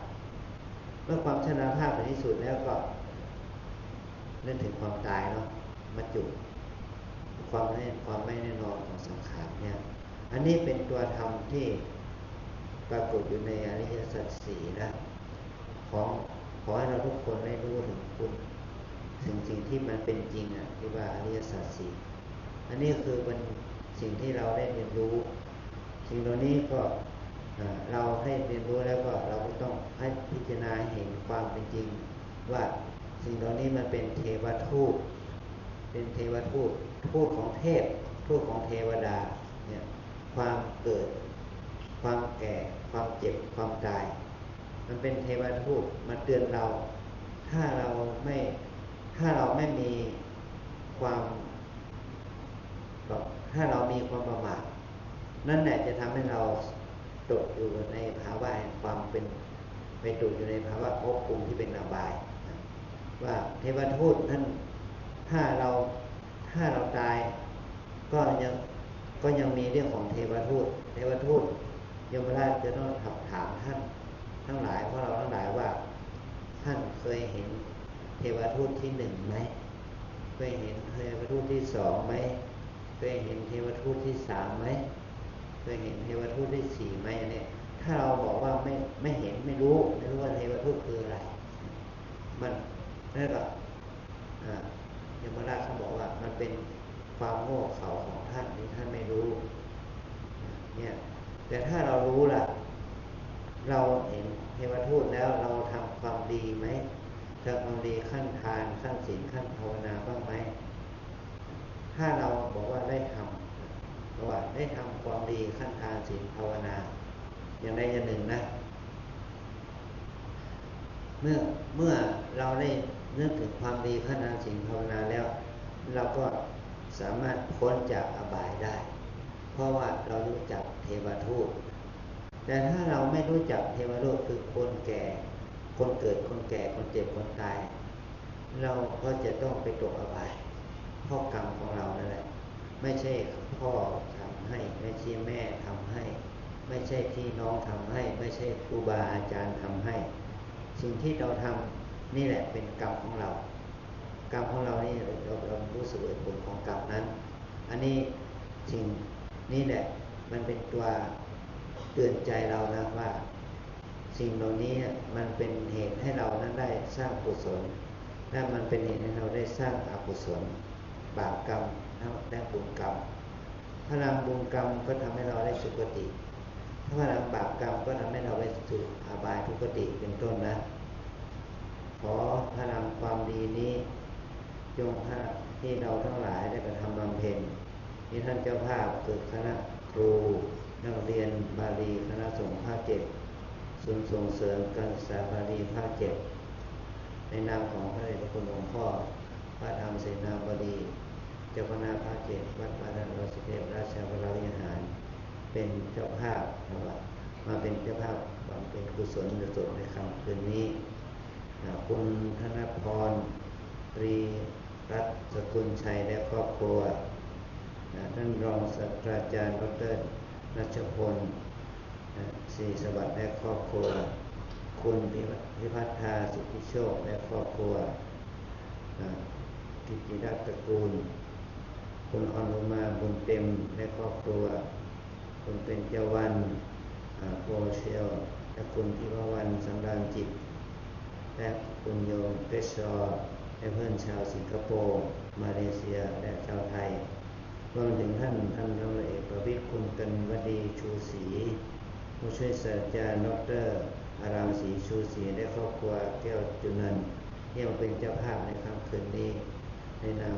เมื่อความชราภาพในที่สุดแล้วก็นึกถึงความตายเนาะมาจุความไม่แน่นอนของสังขารเนี่ยอันนี้เป็นตัวธรรมที่ปรากฏอยู่ในอริยสัจสี่นะขอให้เราทุกคนได้รู้ถึงคุณถึงสิ่งที่มันเป็นจริงที่ว่าอริยสัจสี่อันนี้คือเป็นสิ่งที่เราได้เรียนรู้สิ่งเหล่านี้ก็เราให้เรียนรู้แล้วก็เราก็ต้องให้พิจารณาเห็นความเป็นจริงว่าสิ่งเหล่านี้มันเป็นเทวทูตทูตของเทพทูตของเทวดาเนี่ยความเกิดความแก่ความเจ็บความตายมันเป็นเทวทูตมาเตือนเราถ้าเราไม่มีความถ้าเรามีความประมาทนั่นแหละจะทำให้เราตกอยู่ในภาวะแห่งความเป็นไปตกอยู่ในภาวะภพภูมิที่เป็นอบายว่าเทวทูตท่านถ้าเราตายก็ยังมีเรื่องของเทวทูตยมราชจะต้องถามท่านทั้งหลายเพราะเราทั้งหลายว่าท่านเคยเห็นเทวทูตที่หนึ่งไหมเคยเห็นเทวทูตที่สองไหมเคยเห็นเทวทูตที่สามไหมเคยเห็นเทวทูตที่สี่ไหมอันนี้ถ้าเราบอกว่าไม่เห็นไม่รู้ว่าเทวทูตคืออะไรมันนั่นก็ยมราชเขาบอกว่ามันเป็นความโง่เขลาของท่านที่ท่านไม่รู้เนี่ยแต่ถ้าเรารู้ล่ะเราเห็นเทวทูตแล้วเราทำความดีไหมทำความดีขั้นทานขั้นศีลขั้นภาวนาบ้างไหมถ้าเราบอกว่าได้ทำเพราะว่าได้ทำความดีขั้นทานศีลภาวนาอย่างใดอย่างหนึ่งนะเมื่อเราได้นึกถึงความดีขั้นทานศีลภาวนาแล้วเราก็สามารถพ้นจากอบายได้เพราะว่าเรารู้จักเทวทูต แต่ถ้าเราไม่รู้จักเทวโลกคือคนแก่ คนเกิดคนแก่คนเจ็บคนตาย เราก็จะต้องไปตกอบายเพราะกรรมของเรานั่นแหละไม่ใช่พ่อทำให้ไม่ใช่แม่ทำให้ไม่ใช่พี่น้องทำให้ไม่ใช่ครูบาอาจารย์ทำให้สิ่งที่เราทำนี่แหละเป็นกรรมของเรากรรมของเรานี่เรารู้สึกผลของกรรมนั้นอันนี้สิ่งนี้แหละมันเป็นตัวเตือนใจเรานะว่าสิ่งเหล่านี้มันเป็นเหตุให้เรานั้นได้สร้างกุศลและมันเป็นเหตุให้เราได้สร้างอกุศลบาปกรรมและบุญกรรมพลังบุญกรรมก็ทำให้เราได้สุคติถ้าพลังบาปกรรมก็ทำให้เราได้สู่อบายทุกติเป็นต้นนะขอพลังความดีนี้จงพาที่เราทั้งหลายได้กระทำบำเพ็ญที่ท่านเจ้าภาพเกิดคณะครูนักเรียนบาลีคณะสงฆ์ภาคเจ็ดศูนย์ส่งเสริมการศึกษาบาลีภาคเจ็ดในนามของพระเดชพระคุณหลวงพ่อพระธรรมเสนาบดีเจ้าคณะภาคเจ็ดวัดพระนครศรีเทพราชวรวิหารเป็นเจ้าภาพมาเป็นเจ้าภาพบำเพ็ญกุศลในค่ำคืนนี้คุณธนพรตรีรัตน์สกุลชัยและครอบครัวท่านรองศาสตราจารย์ดร.รัชพลศรีสวัสดิ์และครอบครัวคุณพิพัฒนาสุทธิโชคและครอบครัวกิตติรัตน์ตระกูลคุณอนุมาบุญเต็มและครอบครัวคุณเป็นเจ้าวันโปเชลและคุณพิววรรณสำราญจิตและคุณโยมเกษรและเพื่อนชาวสิงคโปร์มาเลเซียและชาวไทยรวมถึงท่านร้อยเอกประวิตรคุณกันวดีชูศรีผู้ช่วยศาสตราจารย์ดร.อารามศรีชูศรีและครอบครัวแก้วจุนันท์ที่มาเป็นเจ้าภาพในค่ำคืนนี้ในนาม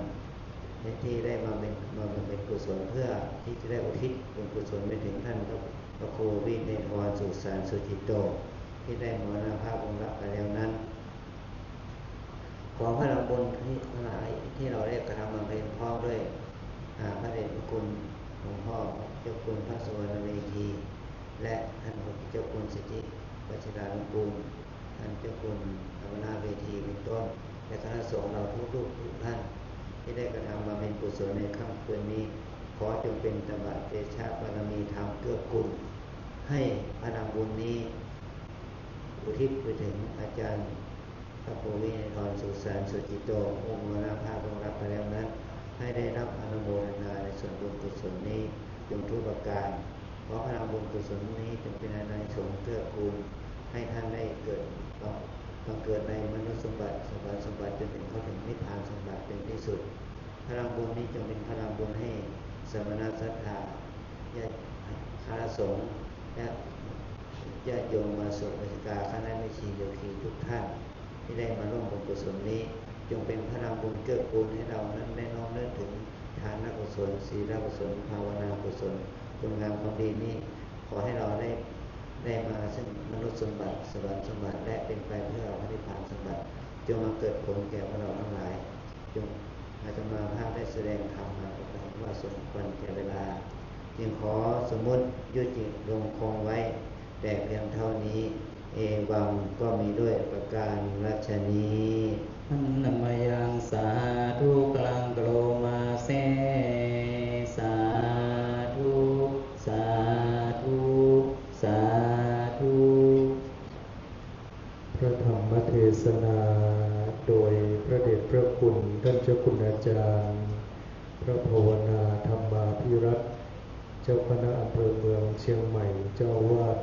ที่ได้มาเป็นกุศลเพื่อที่จะได้อุทิศบุญกุศลไปถึงท่านพระครูวิเนศวรสุสานสุจิตโตที่ได้มรณภาพองค์รับไปแล้วนั้นขอพระเราบุญที่ทั้งหลายที่เราได้กระทำมาเป็นพร้อมด้วยพระเดชพระคุณหลวงพ่อเจ้าคุณพระสุวรรณเมธีและท่านเจ้าคุณสิทธิวชิรานุกูลท่านเจ้าคุณธรรมนาเวทีเป็นต้นและคณะสงฆ์เราทุกท่านที่ได้กระทำมาเป็นกุศลในค่ำคืนนี้ขอจงเป็นตบะเตชะบารมีธรรมเกื้อกูลให้พลังบุญนี้อุทิศไปถึงอาจารย์พระครูวิเนศวรสุสานสุจิตโตองค์มรณภาพองค์รับไปแล้วนั้นให้ได้รับอนุโมทนาในส่วนบุญกุศลนี้จงทุกประการขอพลังบุญกุศลนี้จงเป็นอานิสงส์เกื้อกูลให้ท่านได้เกิดบังเกิดในมนุษย์สมบัติสมบัติจนถึงเข้าถึงนิพพานสมบัติเป็นที่สุดพลังบุญนี้จงเป็นพลังบุญให้สมณศรัทธาญาติคณะสงฆ์และญาติโยมมาสุปฏิกาคณะแม่ชีโยคีทุกท่านที่ได้มาร่วมบุญกุศลนี้จงเป็นพลังบุญเกื้อกูลให้เรานั้นได้น้อมนึกถึงทานกุศลศีลกุศลภาวนากุศลคุณงามความดีนี้ขอให้เราได้มาซึ่งมนุษย์สมบัติสวรรค์สมบัติและเป็นไปเพื่อเรานิพพานสมบัติจงมาเกิดผลแก่พวกเราทั้งหลายจงอาตมาภาพได้แสดงธรรมมาก็เห็นว่าสมควรแก่เวลาจึงขอสมมุติยุติลงคงไว้แต่เพียงเท่านี้เอวังก็มีด้วยประการราชนี้อันนมยังสาธุกลังกโลมาเสสาธุสาธุสาธุพระธรรมเทศนาโดยพระเดชพระคุณท่านเจ้าคุณอาจารย์พระภาวนาธรรมาภิรัตน์เจ้าคณะอำเภอเมืองเชียงใหม่เจ้าวาด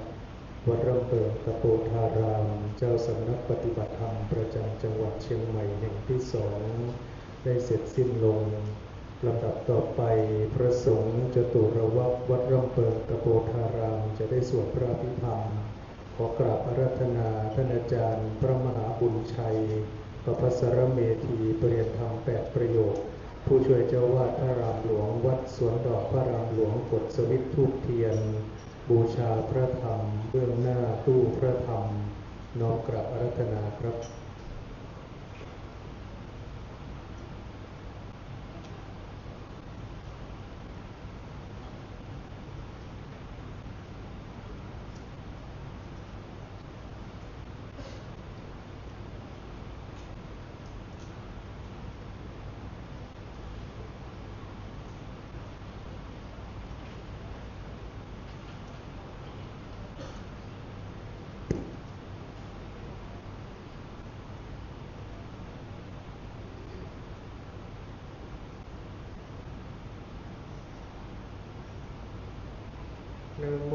วัดร่ำเปิดตะโปธารามเจ้าสำนักปฏิบัติธรรมประจำจังหวัดเชียงใหม่แห่งที่2ได้เสร็จสิ้นลงลำดับต่อไปพระสงฆ์จตุรวัตรวัดร่ำเปิดตะโปธารามจะได้สวดพระอภิธรรมขอกราบอาราธนาท่านอาจารย์พระมหาบุญชัยประภัสรเมธีปริยธรรม8ประโยคผู้ช่วยเจ้าวาดพระรามหลวงวัดสวนดอกพระรามหลวงกดสวิตธูปเทียนบูชาพระธรรมเบื้องหน้าตู้พระธรรมน้อมกราบอาราธนาครับ นะโม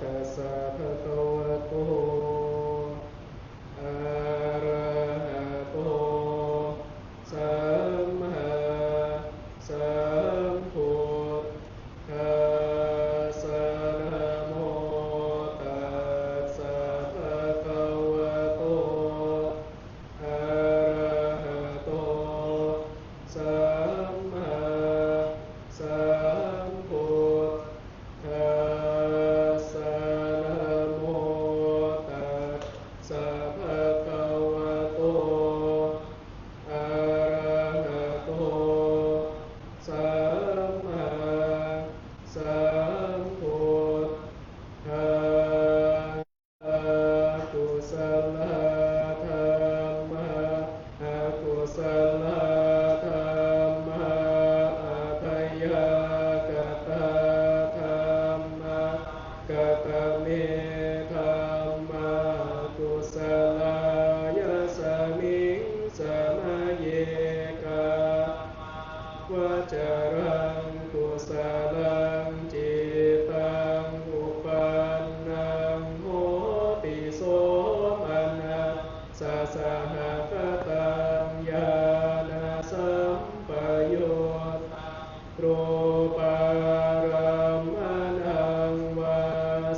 ตัสสะภะคะวะโตอะระหะโตสัมมาสัมพุทธัสสะนะโมตัสสะภะคะวะโตอะระหะโตสัมมาสัมพุทธัสสะนะโมตัสสะภะคะวะโตอะระหะโตสัมมาสัมพุทธัสสะกุศลธรรมะอกุศลธรรมะอัพยากตาธรรมะกตเมธรรมะกุศลายสมิงสมาเยกาวจรังกุศลังจิตังอุปันนังโหติโสมนัสสะสหกตัญญาณสัมปยุตรูปารมนังวา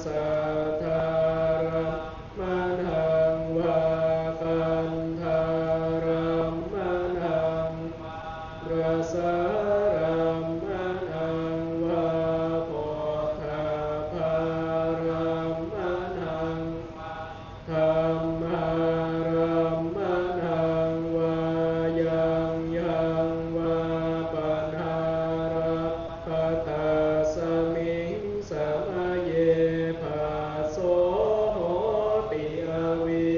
สัทธารมนังวาคันธารมนังรสารมนังวาโพธาภารมนังธรรมารมนังวายังวาปนาระปตาสมิงสมาเยภาโสโหติอวิ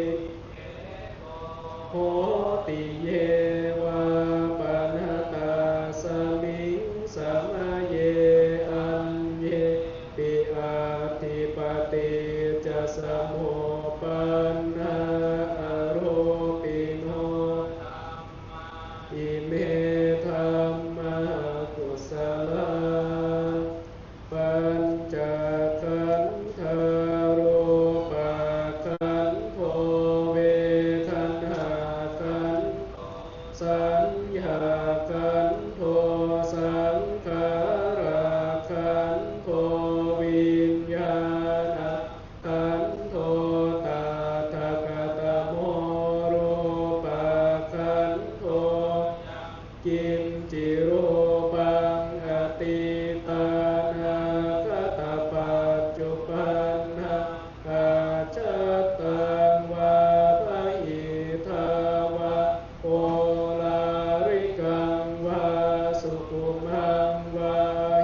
โหติเยวาปนะตาสมิงสมาเยอันเยติอาทิปติจะสมุปันนาอโรปิโนอิเมธัมมากุศลาปัญจขันธารูปขันโธเวทนาขันธ์สัญญาขันธ์โธสังขาราขันธ์โธวิญญาณขันธ์โธตาทกตโมรูปขันธ์โธกิมจิรูปังอติตานาคตปัจจุปันนะอาจัตตังวาภหิทาวะโอลาริกังวาสุขุมังวา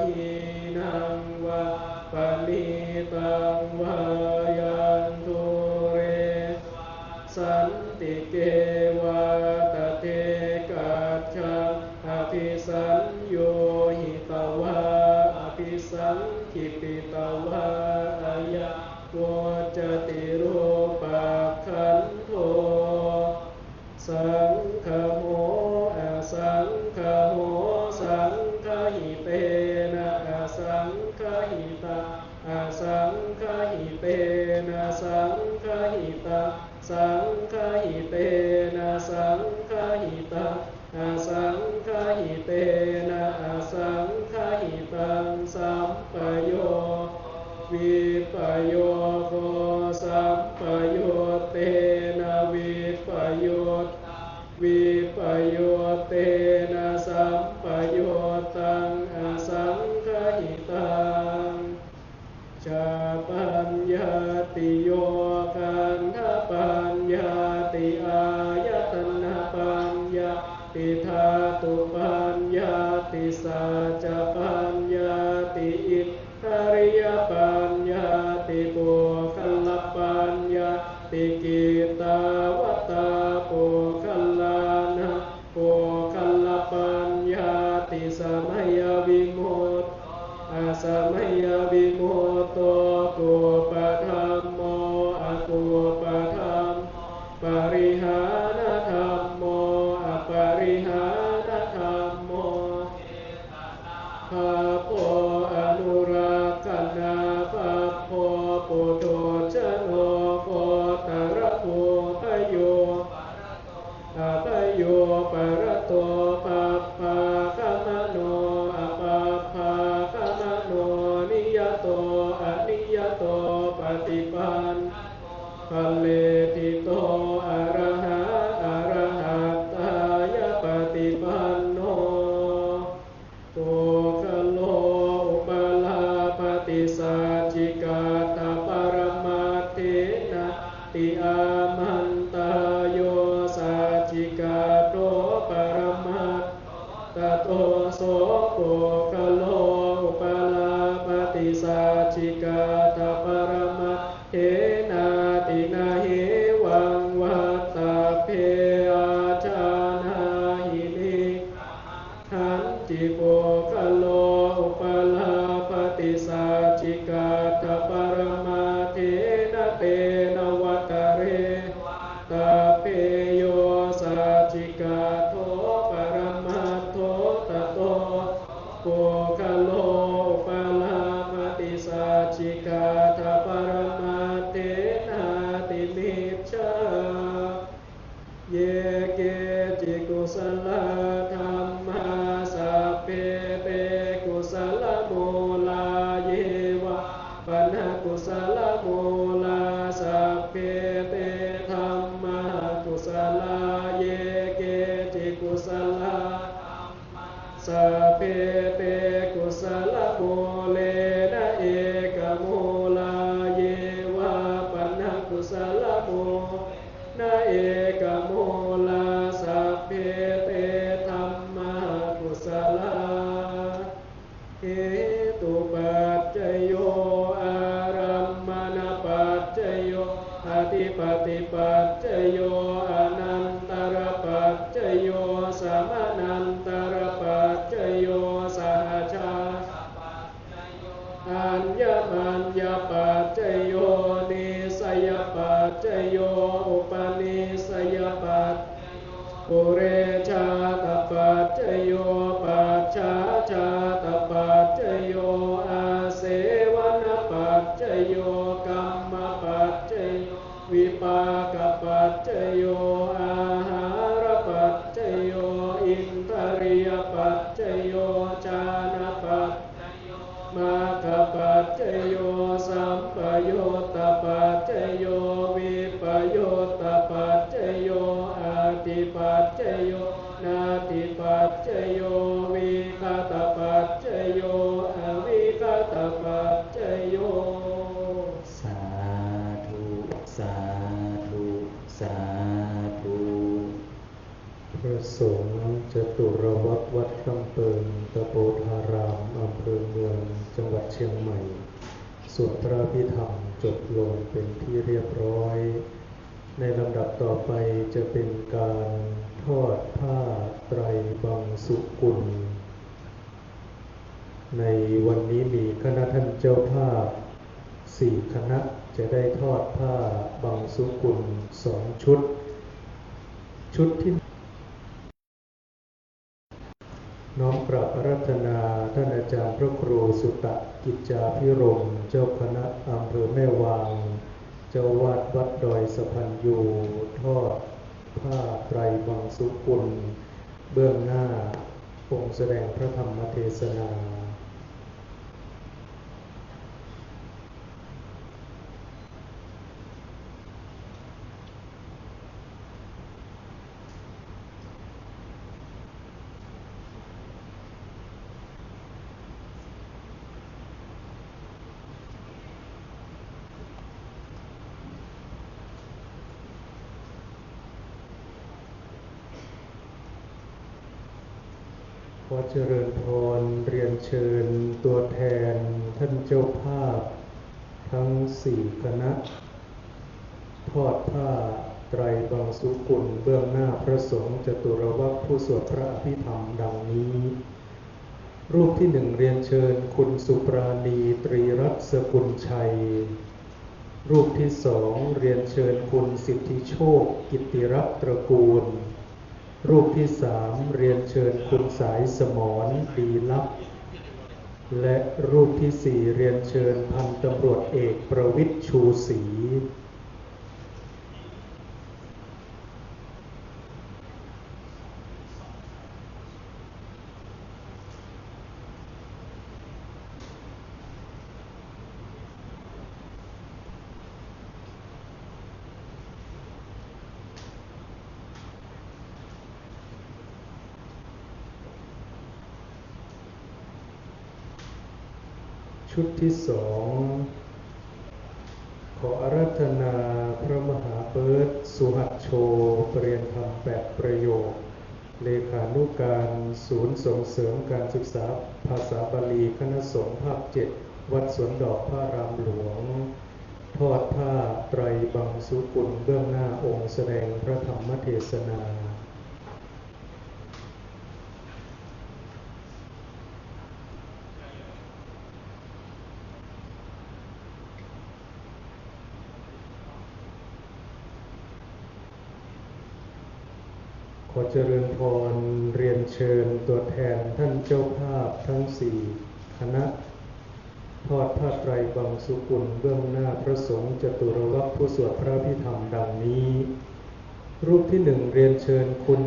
หินังวาปณิตังวายันตุเรสันติเกวาตเตกัจฉังอภิสัญโยหิตวาอภิสังขิปิตวาอายะโวจติรูปักขันโธสังฆโมอสังฆโมสังฆหิเตนะอสังฆหิตาอสังฆหิเตนะสังฆหิตาสังฆหิเตนะสังฆหิตาอสังฆหิเตนะอสังฆหิตังสัมปโยวิปโยโคสัมปโยเตนะวิปโยวิปโยเตนะสัมปโยตังอสังฆหิตังชาปัญญาติโยกันทปัญญาติอายตนะปัญญาติธาตุปัญญาติสัจจปัญญาติอิทธิริยปัญญาติปุคลปัญญาติกิตาวตาปุคลานะปุคลปัญญาติสมัยวิมุตติอาสมัยวิมุตโตกุปธัมโมอกุปธัมปริหานธรรมโมอปริหานธรรมโมภาโพอนุรักขณาภ ลาเยวะปัญหกุศลโมลาสัพเพเตธัมมากุศลาเยเกจิกุศลาสัพเพเตกุศลโมเลนะเอกโมลาเยวะปัญหกุศลโมนะเอกโมลาสัพเพเตธัมมากุศลาเหตุปัจจโยอารัมมณปัจจโยอธิปติปัจจโยอนันตรปัจจโยสมนันตรปัจจโยสหชาอัญญมัญญปัจจโยนิสยปัจจโยอุปนิสยปัจปุเรชาตปัจจโยปัจฉาชาตปัจจโยอาเสวนปัจจโยกัมมปัจจโยวิปากปัจจโยอาหารปัจจโยอินทริยปัจจโยชานะปัจจโยมาคปัจจโยสัมปโยตปัจจโยวิปโยตปัจจโยอาติปัจจโยนาติปัจจโยวิคตปัจจโยอวิคตปัจจโยสาธุสาธุสาธุพระสงฆ์จตุรวัตรวัดคำเปิงตะโพธารามอำเภอเมืองจังหวัดเชียงใหม่สวดพระอภิธรรมจบลงเป็นที่เรียบร้อยในลำดับต่อไปจะเป็นการทอดผ้าไตรบังสุกุลในวันนี้มีคณะท่านเจ้าภาพ4คณะจะได้ทอดผ้าบังสุกุล2ชุดที่น้อมกราบอาราธนาท่านอาจารย์พระครูสุตกิจจาภิรมย์เจ้าคณะอำเภอแม่วางเจ้าวาดวัดดอยสะพันยูทอดผ้าไตรบังสุกุลเบื้องหน้าองค์แสดงพระธรรมเทศนาขอเจริญพรเรียนเชิญตัวแทนท่านเจ้าภาพทั้ง4คณะทอดผ้าไตรบังสุกุลเบื้องหน้าพระสงฆ์จตุรวรรธผู้สวดพระอภิธรรมดังนี้รูปที่1เรียนเชิญคุณสุปราณีตรีรัตน์สกุลชัยรูปที่2เรียนเชิญคุณสิทธิโชคกิตติรัตน์ตระกูลรูปที่3เรียนเชิญคุณสายสมรดีลับและรูปที่4เรียนเชิญพันตำรวจเอกประวิตรชูศรีชุดที่2ขออาราธนาพระมหาเบิร์ตสุหัตโชปรริยนธรรม8ประโยคเลขานุการศูนย์ส่งเสริมการศึกษาภาษาบาลีคณะสงฆ์ภาค7วัดสวนดอกพระรามหลวงทอดผ้าไตรบังสุกุลเบื้องหน้าองค์แสดงพระธรรมเทศนาขอเจริญพรเรียนเชิญตัวแทนท่านเจ้าภาพทั้ง4คณะทอดผ้าไตรบังสุกุลเบื้องหน้าพระสงฆ์จตุรวรรธผู้สวดพระอภิธรรมดังนี้รูปที่1เรียนเชิญคุณ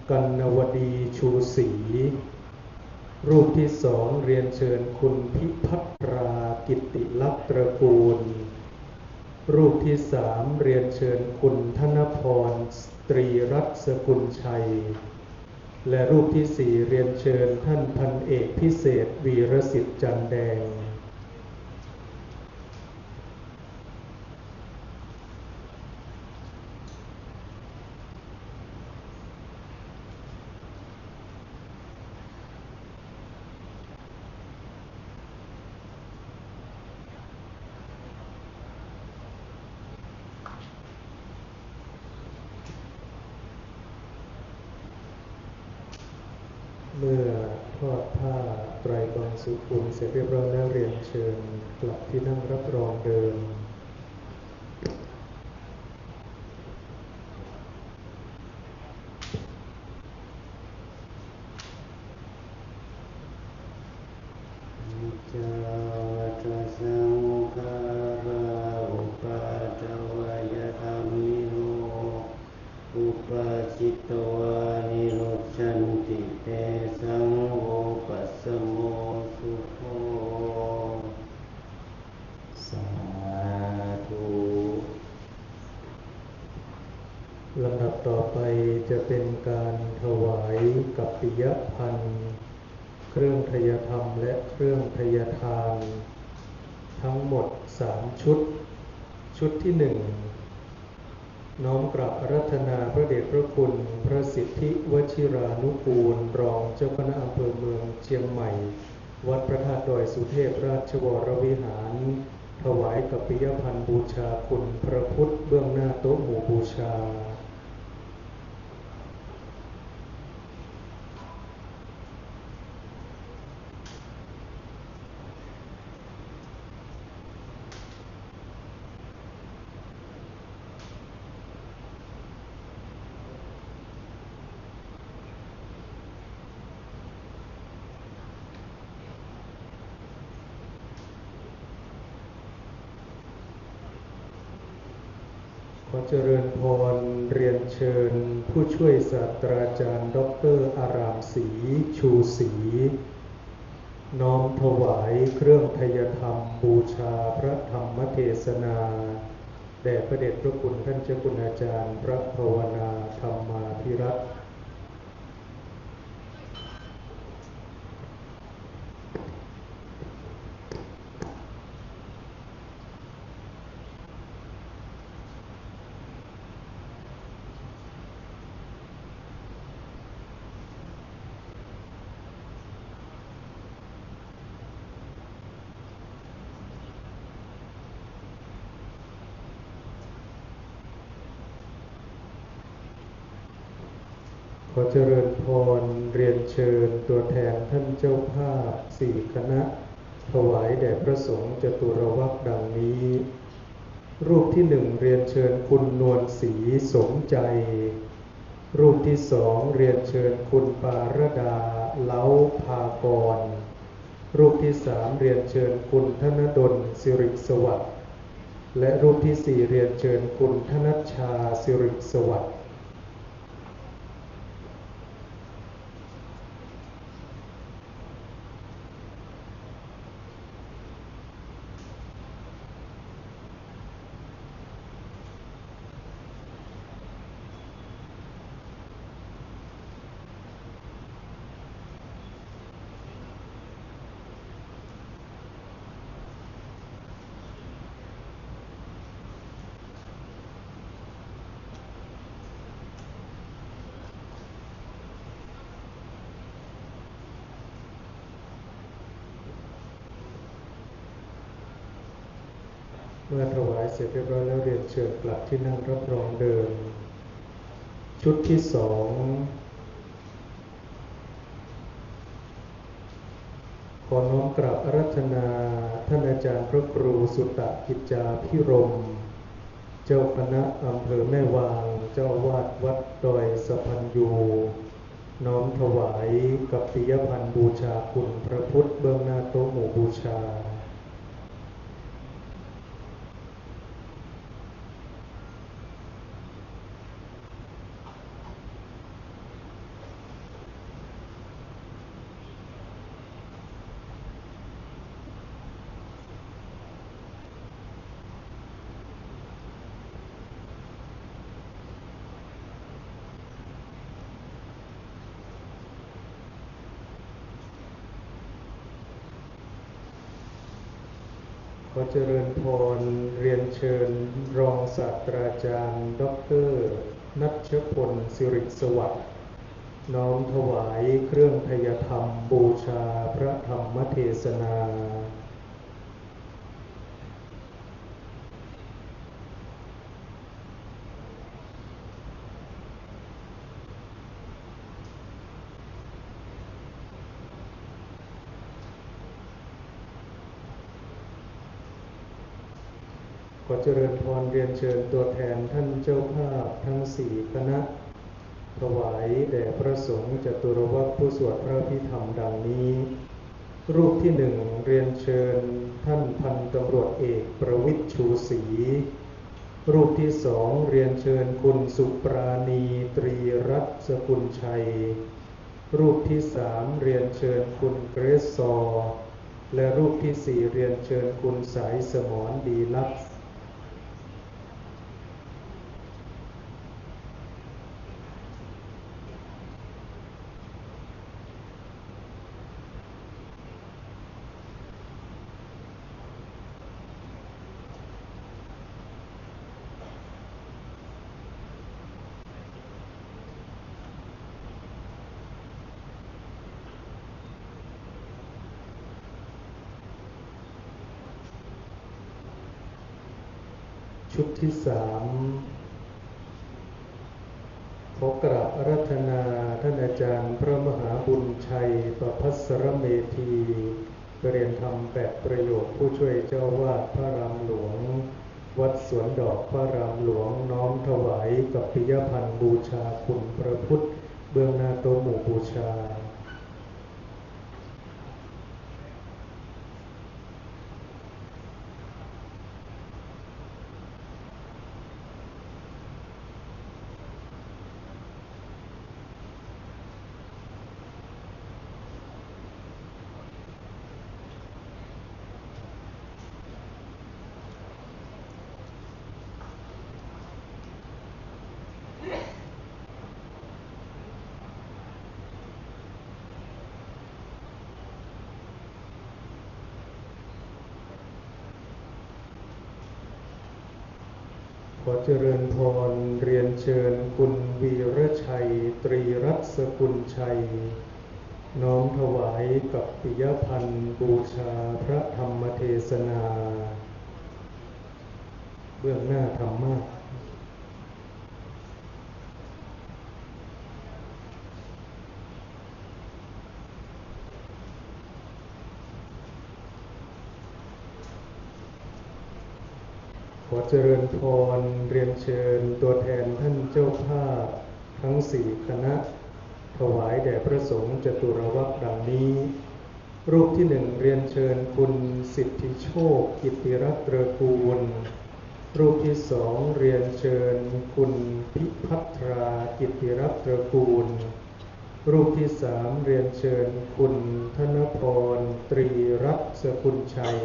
กนวดีชูศรี รูปที่สองเรียนเชิญคุณพิพัตรากิตติลักษณ์ตระกูลรูปที่สามเรียนเชิญคุณธนพรตรีรัตน์สกุลชัยและรูปที่สี่เรียนเชิญท่านพันเอกพิเศษวีรสิทธิ์จันแดงเมื่อทอดผ้าไตรบางสุขุมเสร็จเรียบร้อยแล้วเรียนเชิญกลับที่นั่งรับรองเดิมจาวตสังฆาราอุปาทวายธรรมิโนอุปาจิตตวานิโรชันติเตสังโฆปัสสโมสุโขสาธุลำดับต่อไปจะเป็นการถวายกัปปิยพันธ์เครื่องทยธรรมและเครื่องทยทานทั้งหมด3ชุดชุดที่1น้อมกราบอาราธนาพระเดชพระคุณพระสิทธิวชิรานุกูลรองเจ้าคณะอำเภอเมืองเชียงใหม่วัดพระธาตุดอยสุเทพราชวรวิหารถวายกัปปิยพันธ์บูชาคุณพระพุทธเบื้องหน้าโต๊ะหมู่บูชาขอเจริญพรเรียนเชิญผู้ช่วยศาสตราจารย์ดร.อารามศรีชูศรีน้อมถวายเครื่องทยธรรมบูชาพระธรรมเทศนาแด่พระเดชพระคุณท่านเจ้าคุณอาจารย์พระภาวนาธรรมาภิรัตน์ขอเจริญพรเรียนเชิญตัวแทนท่านเจ้าภาพ4คณะถวายแด่พระสงฆ์จตุรวรรคดังนี้รูปที่1เรียนเชิญคุณนวลศรีสมใจรูปที่2เรียนเชิญคุณปารดาเล้าภากรรูปที่3เรียนเชิญคุณธนดลสิริสวัสดิ์และรูปที่4เรียนเชิญคุณธนัชชาสิริสวัสดิ์เมื่อถวายเสร็จเรียบร้อยแล้วเรียนเชิญกลับที่นั่งรับรองเดิมชุดที่2ขอน้อมกราบอาราธนาท่านอาจารย์พระครูสุตตกิจจาภิรมย์เจ้าคณะอำเภอแม่วางเจ้าอาวาสวัดดอยสะพันยูน้อมถวายกัปปิยพันธ์บูชาคุณพระพุทธเบื้องหน้าโต๊ะหมู่บูชา ขอเจริญพรเรียนเชิญรองศาสตราจารย์ดร.ณัชพลสิริสวัสดิ์น้อมถวายเครื่องไทยธรรมบูชาพระธรรมเทศนาขอเจริญพรเรียนเชิญตัวแทนท่านเจ้าภาพทั้ง4คณะถวายแด่พระสงฆ์จตุรวรรธผู้สวดพระพิธรรมดังนี้รูปที่1เรียนเชิญท่านพันตำรวจเอกประวิตรชูศรีรูปที่2เรียนเชิญคุณสุปราณีตรีรัตน์สกุลชัยรูปที่3เรียนเชิญคุณเกรซซอร์และรูปที่4เรียนเชิญคุณสายสมรดีลักษณ์ชุดที่3ขอกราบอาราธนาท่านอาจารย์พระมหาบุญชัยประภัสรเมธีเรียนธรรม8ประโยคผู้ช่วยเจ้าวาดพระรามหลวงวัดสวนดอกพระรามหลวงน้อมถวายกัปปิยพันธ์บูชาคุณพระพุทธเบื้องหน้าโต๊ะหมู่บูชาขอเจริญพรเรียนเชิญคุณวีรชัยตรีรัตน์สกุลชัยน้อมถวายกัปปิยพันธ์บูชาพระธรรมเทศนาเบื้องหน้าธรรมะขอเจริญพรเรียนเชิญตัวแทนท่านเจ้าภาพทั้ง4คณะถวายแด่พระสงฆ์จตุรวรรธดังนี้รูปที่1เรียนเชิญคุณสิทธิโชคกิตติรัตน์ตระกูลรูปที่2เรียนเชิญคุณพิพัทรากิตติรัตน์ตระกูลรูปที่3เรียนเชิญคุณธนพรตรีรัตน์สกุลชัย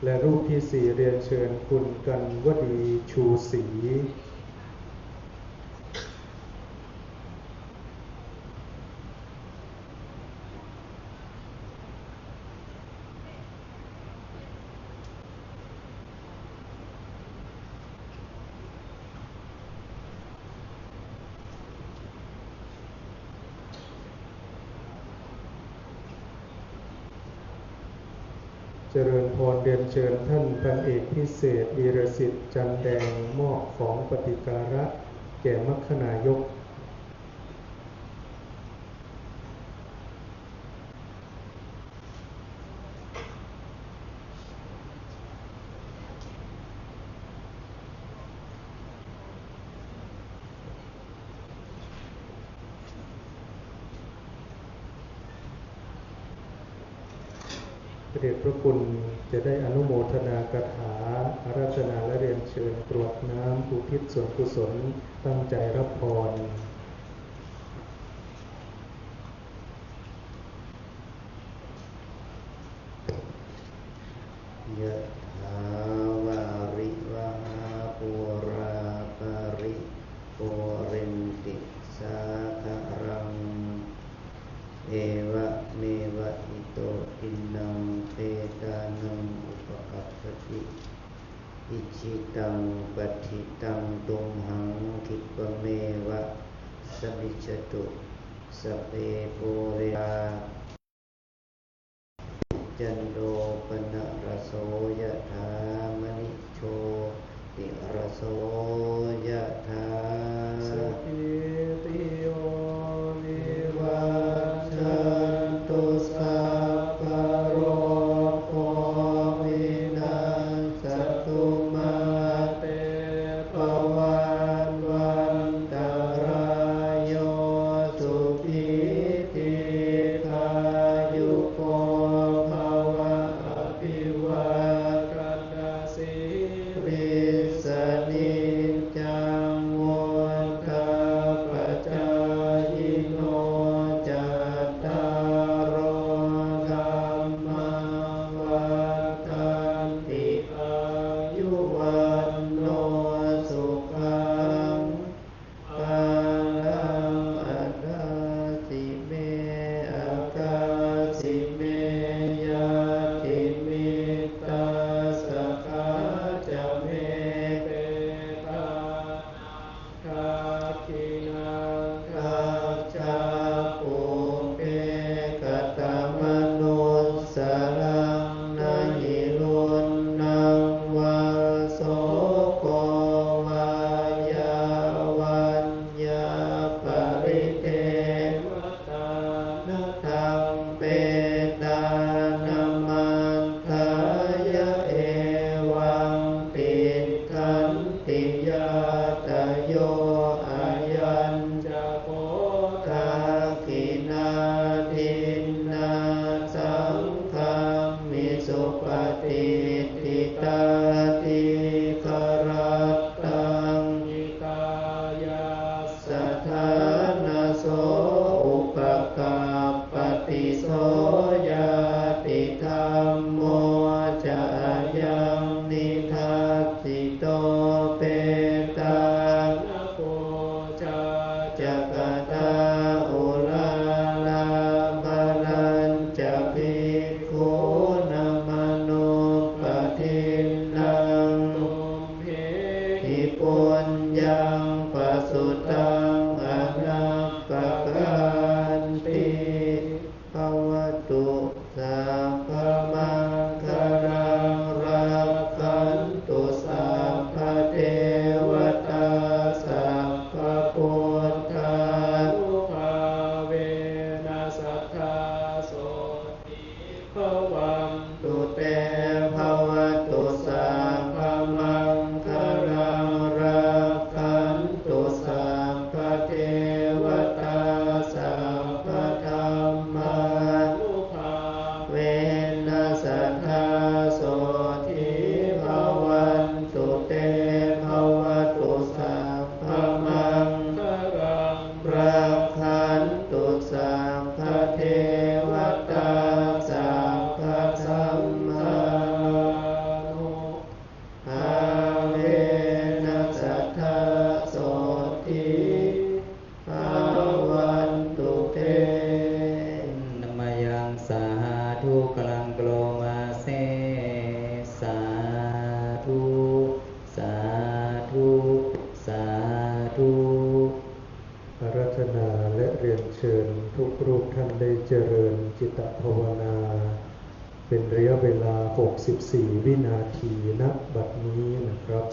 และรูปที่4เรียนเชิญคุณกันวดีชูศรีเจริญพรเรียนเชิญท่านพันเอกพิเศษวีรสิทธิ์จันแดงมอบของปฏิการะแก่มัคคณายกพระเดชพระคุณจะได้อนุโมทนากถาอาราธนาและเรียนเชิญกรวดน้ำอุทิศส่วนกุศลตั้งใจรับพรยะถาวาริวหาปุราปริปุเรนติสาคารังเอวะเมวะอิโตทินังเปตานังอุปกัปป อิจิตังปฏิตังตุมหังคิปะเมวะสมิจจตุสัพเพปุเรราจันโดปนะระโสยะถามณิโชติระโสยะถาสัพพิติโยวิวัชชันตุสัพพะโรโควินาศตุมาเตภวันวันตรายโยสุขีติขายุโกภวะอภิวาทนาสิริสนิจังวุฒาปัจจายโนจัตตารโอธรรมาวัฏันติอายุวันโนสุขังภาลังอัฏฐสิเมอากาสิเมยะติมิตาสกาจะเมเตตาคาคินังคาจาปุเปกตมนุสรังนาหิรุนนังวาโสโกวายาวันยาปริเทวตานะธังเปตานามันทายะเอวังปิขันติยาตโยอายัญจะโพธาคินาทินนาสังฆังมิสุปฏิทิตาติครัตตังอิตายาสัทธานาโสอุปการปฏิโสยาติธรรมโมจะยังนิทัสสิโตเปตานะโพจาจักตาอุลาลาภลัญจะภิกขุนะมโนปทินนังตุมเหหิปุญญังปสุตังอนัปปกันติภวตุสัพพมังคลังรักขันตุสัพพเทวตาสัพพพุทธานุภาเวนัสสัทธาโสติภวังตุเตภวตุสัพพมังคลังรักขันตุสัพพเทวตาสัพพธรรมานุภาเวนัสสัทธาโสติภวันตุเตภวตุสัพพมังคลังรักขันตุสัพพเทวตาสัพพสัมมานุภาเวนัสสัทธาโสติภวันตุเต นมยังสาธุกลังโกลมาเสสาธุสาธุสาธุ อาราธนาและเรียนเชิญทุกรูปท่านได้เจริญจิตภาวนา เป็นระยะเวลา 64 วินาทีณบัดนี้นะครับ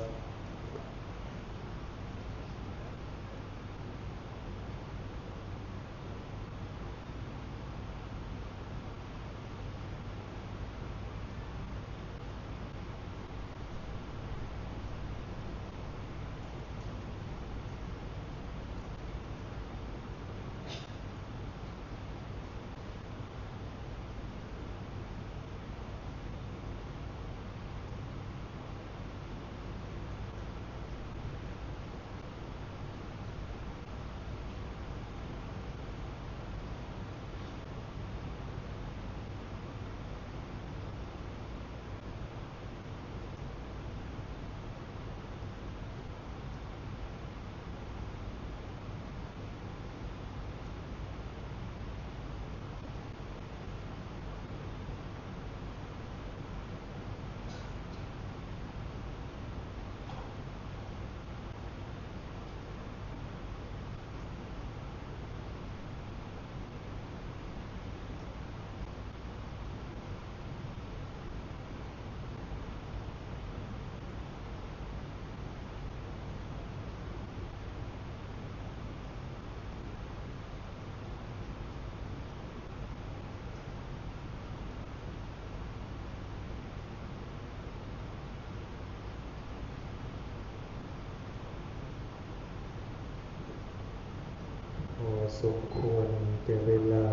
สมควรแก่เวลา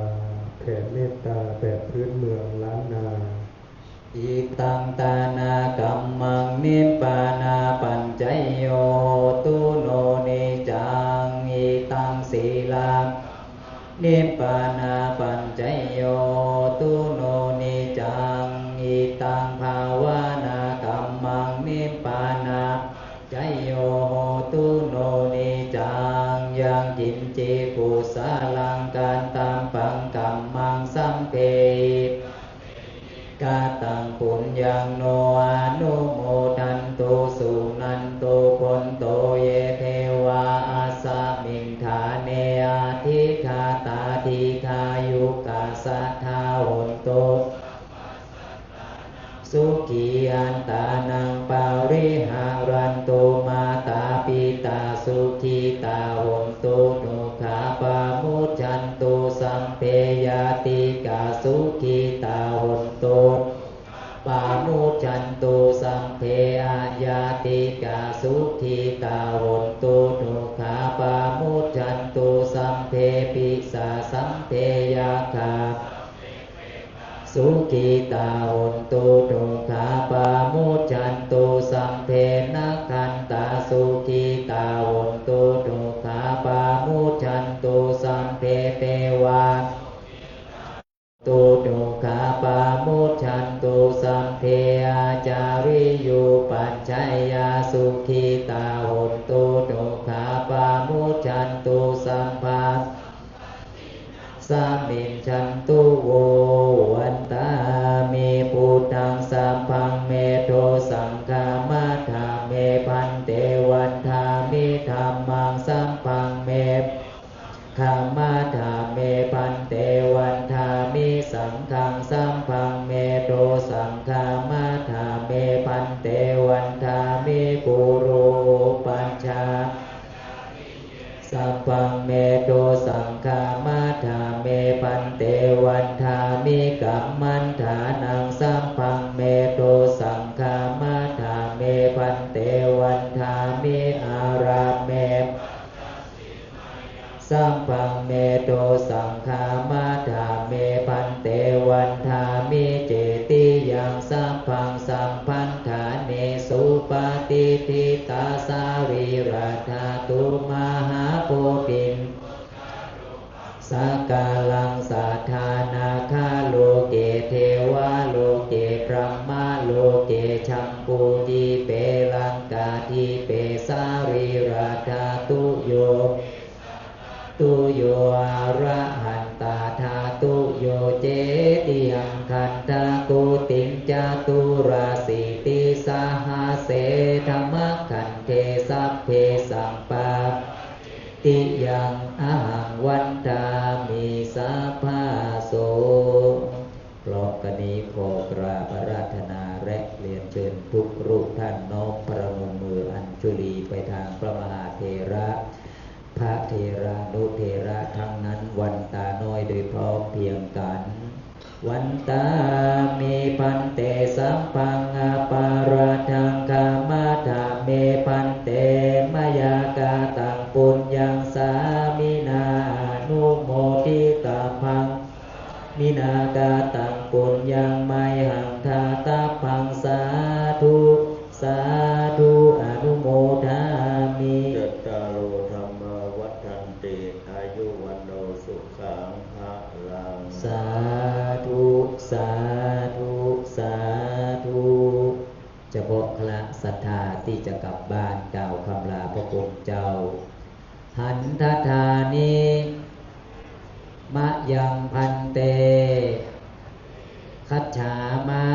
แผ่เมตตาแบบพื้นเมืองล้านนาอิตังตานากัมมังนิปานาปัญจโยตุโนนิจังอิตังศีลังนิปานาปัญจโยตุโนนิจังอิตังภาวนากัมมังนิปานาจโยตุโนนิจังยังกินจิกุสาลังการตัมปังกัมมังสัมเพกาตังปุญญังโนอนุโมทันตุสุนันตุปนโตเยเทวาอาสามิงฐาเนอาทิคาตาทิคายุกาสัทธาโหนตุสุขีอันตานังปาริหารันตุมาตาปิตาสุขีตาโหนตุนุขาปามุจันตุสัมเพยติกาสุขีตาโหนตุปามุจันตุสัมเพอาญาติกาสุขีตาโหนตุนุขาปามุจันตุสัมเพปิสาสัมเพยาคาสุขีตาโหนตุทุกขาปามุจันตุสัมเพนะคันตาสุขีตาโหนตุทุกขาปามุจันตุสัมเพเทวาตุทุกขาปามุจันตุสัมเพอาจาริยุปัญชัยยาสุขีตาโหนตุทุกขาปามุจันตุสัมภาสามินชันตุโววันตามิพุทธังสัมพังเมโทสังฆามาธาเมพันเตวันธามิธัมมังสัมพังเมขามมาธาเมพันเตวันธามิสังฆังสัมพังเมโทสังฆามาธาเมพันเตวันธามิปุโรปัญชาสัพพังเมโตสังฆามาธาเมปันเตวันธามิกัมมันฐานังสัพพังเมโตสังฆามาธาเมปันเตวันธามิอาราเมสัพพังเมโตสังฆามาธาเมปันเตวันธามิเจติยังสัพพังสัมพันธาเนสุปฏิทิตาสาวิราธาตุมหาโพปินสักกาลังสัทธานาคาโลเกเทวาโลเกพระมะโลเกชัมพูติเปลังกาทิเปสาวิราธาตุโยตุโยอะระหันตาธาตุโยเจติยังคันธากุติงจตุราสิติสหเสธรรมขันเทสัพเพสัมปาติยังอะหังวันตามิสัพพาโสพร้อมกันนี้ขอกราบอาราธนาและเรียนเชิญทุกรูปท่านน้อมประนมมืออัญชุลีไปทางพระมหาเถระพระเถรานุเถระทั้งนั้นวันตาน้อยโดยพร้อมเพียงกันวันตามีพันเตสัมปังอาปาราทังคามาธาเมพันเตมยากาตังปุญญังสามินานุโมทิตาพังมินากาตังปุญญังไมหังทาตาพังสาธุสาธุอนุโมทามิจัตตารโอธรรมวัฏันติอายุวันโนสุขังภะลังสาธุสาธุสาธุเฉพาะคณะศรัทธาที่จะกลับบ้านกล่าวคำลาพระคุณเจ้าหันทธานิมะยังพันเตคัจฉามะ